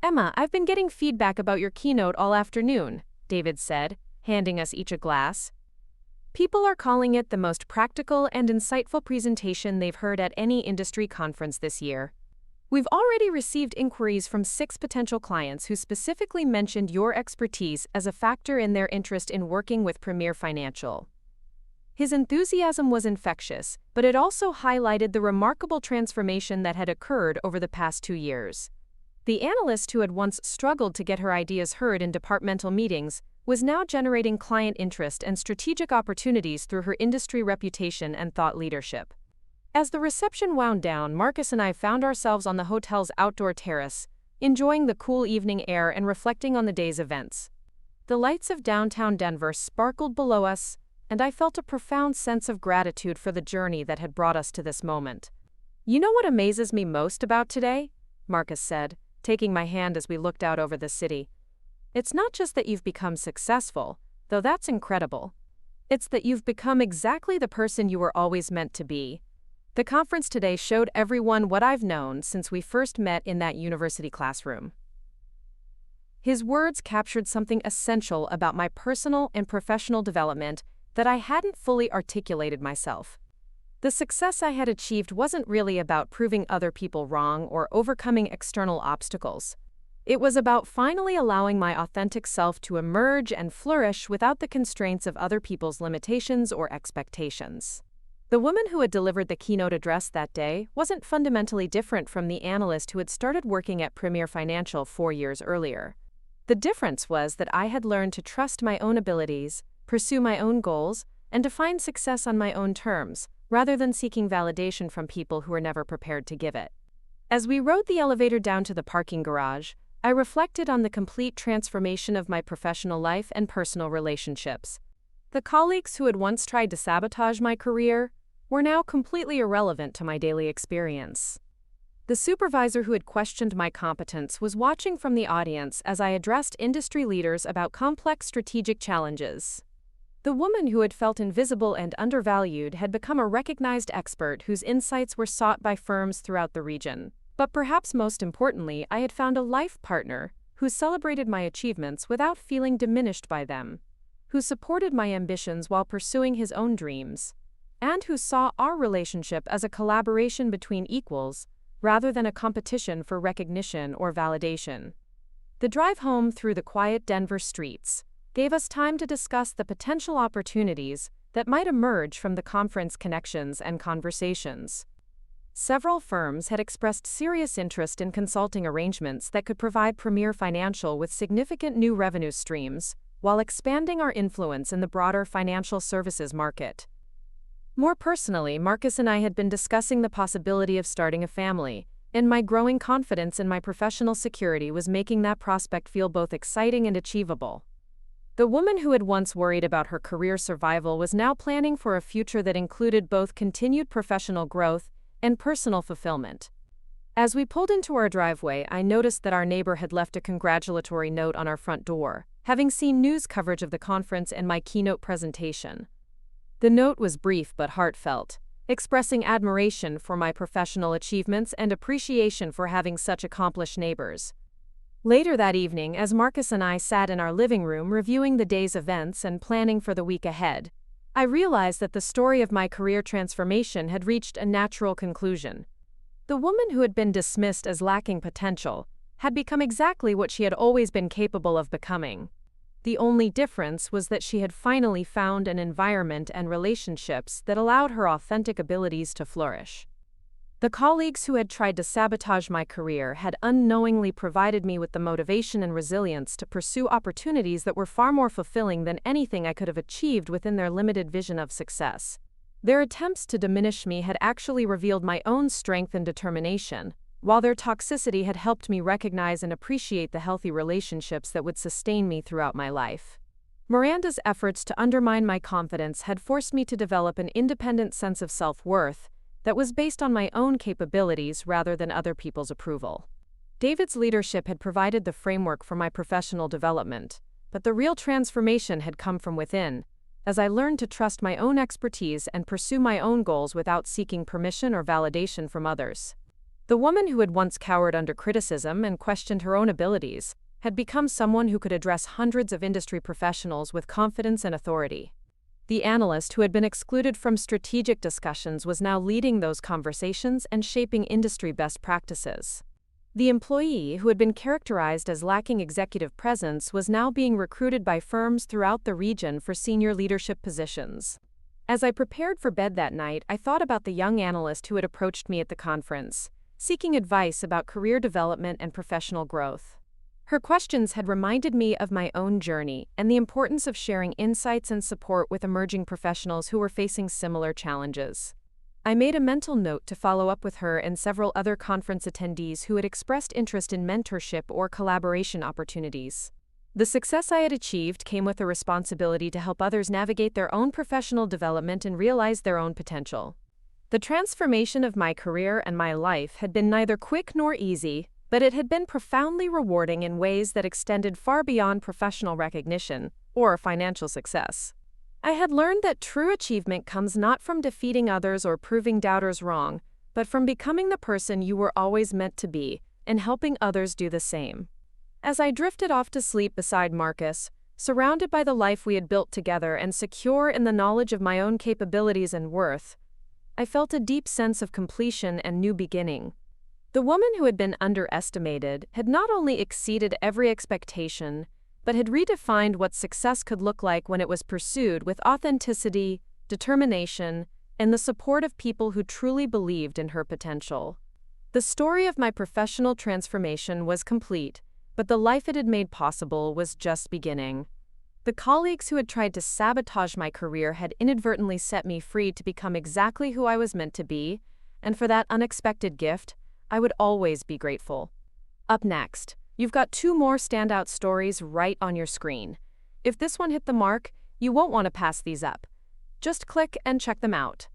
[SPEAKER 1] "Emma, I've been getting feedback about your keynote all afternoon," David said, handing us each a glass. "People are calling it the most practical and insightful presentation they've heard at any industry conference this year. We've already received inquiries from 6 potential clients who specifically mentioned your expertise as a factor in their interest in working with Premier Financial." His enthusiasm was infectious, but it also highlighted the remarkable transformation that had occurred over the past 2 years. The analyst who had once struggled to get her ideas heard in departmental meetings was now generating client interest and strategic opportunities through her industry reputation and thought leadership. As the reception wound down, Marcus and I found ourselves on the hotel's outdoor terrace, enjoying the cool evening air and reflecting on the day's events. The lights of downtown Denver sparkled below us, and I felt a profound sense of gratitude for the journey that had brought us to this moment. "You know what amazes me most about today?" Marcus said, taking my hand as we looked out over the city. "It's not just that you've become successful, though that's incredible. It's that you've become exactly the person you were always meant to be. The conference today showed everyone what I've known since we first met in that university classroom." His words captured something essential about my personal and professional development that I hadn't fully articulated myself. The success I had achieved wasn't really about proving other people wrong or overcoming external obstacles. It was about finally allowing my authentic self to emerge and flourish without the constraints of other people's limitations or expectations. The woman who had delivered the keynote address that day wasn't fundamentally different from the analyst who had started working at Premier Financial 4 years earlier. The difference was that I had learned to trust my own abilities, pursue my own goals, and define success on my own terms, rather than seeking validation from people who were never prepared to give it. As we rode the elevator down to the parking garage, I reflected on the complete transformation of my professional life and personal relationships. The colleagues who had once tried to sabotage my career were now completely irrelevant to my daily experience. The supervisor who had questioned my competence was watching from the audience as I addressed industry leaders about complex strategic challenges. The woman who had felt invisible and undervalued had become a recognized expert whose insights were sought by firms throughout the region. But perhaps most importantly, I had found a life partner who celebrated my achievements without feeling diminished by them, who supported my ambitions while pursuing his own dreams, and who saw our relationship as a collaboration between equals rather than a competition for recognition or validation. The drive home through the quiet Denver streets gave us time to discuss the potential opportunities that might emerge from the conference connections and conversations. Several firms had expressed serious interest in consulting arrangements that could provide Premier Financial with significant new revenue streams, while expanding our influence in the broader financial services market. More personally, Marcus and I had been discussing the possibility of starting a family, and my growing confidence in my professional security was making that prospect feel both exciting and achievable. The woman who had once worried about her career survival was now planning for a future that included both continued professional growth and personal fulfillment. As we pulled into our driveway, I noticed that our neighbor had left a congratulatory note on our front door, having seen news coverage of the conference and my keynote presentation. The note was brief but heartfelt, expressing admiration for my professional achievements and appreciation for having such accomplished neighbors. Later that evening, as Marcus and I sat in our living room reviewing the day's events and planning for the week ahead, I realized that the story of my career transformation had reached a natural conclusion. The woman who had been dismissed as lacking potential had become exactly what she had always been capable of becoming. The only difference was that she had finally found an environment and relationships that allowed her authentic abilities to flourish. The colleagues who had tried to sabotage my career had unknowingly provided me with the motivation and resilience to pursue opportunities that were far more fulfilling than anything I could have achieved within their limited vision of success. Their attempts to diminish me had actually revealed my own strength and determination, while their toxicity had helped me recognize and appreciate the healthy relationships that would sustain me throughout my life. Miranda's efforts to undermine my confidence had forced me to develop an independent sense of self-worth that was based on my own capabilities rather than other people's approval. David's leadership had provided the framework for my professional development, but the real transformation had come from within, as I learned to trust my own expertise and pursue my own goals without seeking permission or validation from others. The woman who had once cowered under criticism and questioned her own abilities had become someone who could address hundreds of industry professionals with confidence and authority. The analyst who had been excluded from strategic discussions was now leading those conversations and shaping industry best practices. The employee who had been characterized as lacking executive presence was now being recruited by firms throughout the region for senior leadership positions. As I prepared for bed that night, I thought about the young analyst who had approached me at the conference, seeking advice about career development and professional growth. Her questions had reminded me of my own journey and the importance of sharing insights and support with emerging professionals who were facing similar challenges. I made a mental note to follow up with her and several other conference attendees who had expressed interest in mentorship or collaboration opportunities. The success I had achieved came with a responsibility to help others navigate their own professional development and realize their own potential. The transformation of my career and my life had been neither quick nor easy, but it had been profoundly rewarding in ways that extended far beyond professional recognition or financial success. I had learned that true achievement comes not from defeating others or proving doubters wrong, but from becoming the person you were always meant to be and helping others do the same. As I drifted off to sleep beside Marcus, surrounded by the life we had built together and secure in the knowledge of my own capabilities and worth, I felt a deep sense of completion and new beginning. The woman who had been underestimated had not only exceeded every expectation, but had redefined what success could look like when it was pursued with authenticity, determination, and the support of people who truly believed in her potential. The story of my professional transformation was complete, but the life it had made possible was just beginning. The colleagues who had tried to sabotage my career had inadvertently set me free to become exactly who I was meant to be, and for that unexpected gift, I would always be grateful. Up next, you've got 2 more standout stories right on your screen. If this one hit the mark, you won't want to pass these up. Just click and check them out.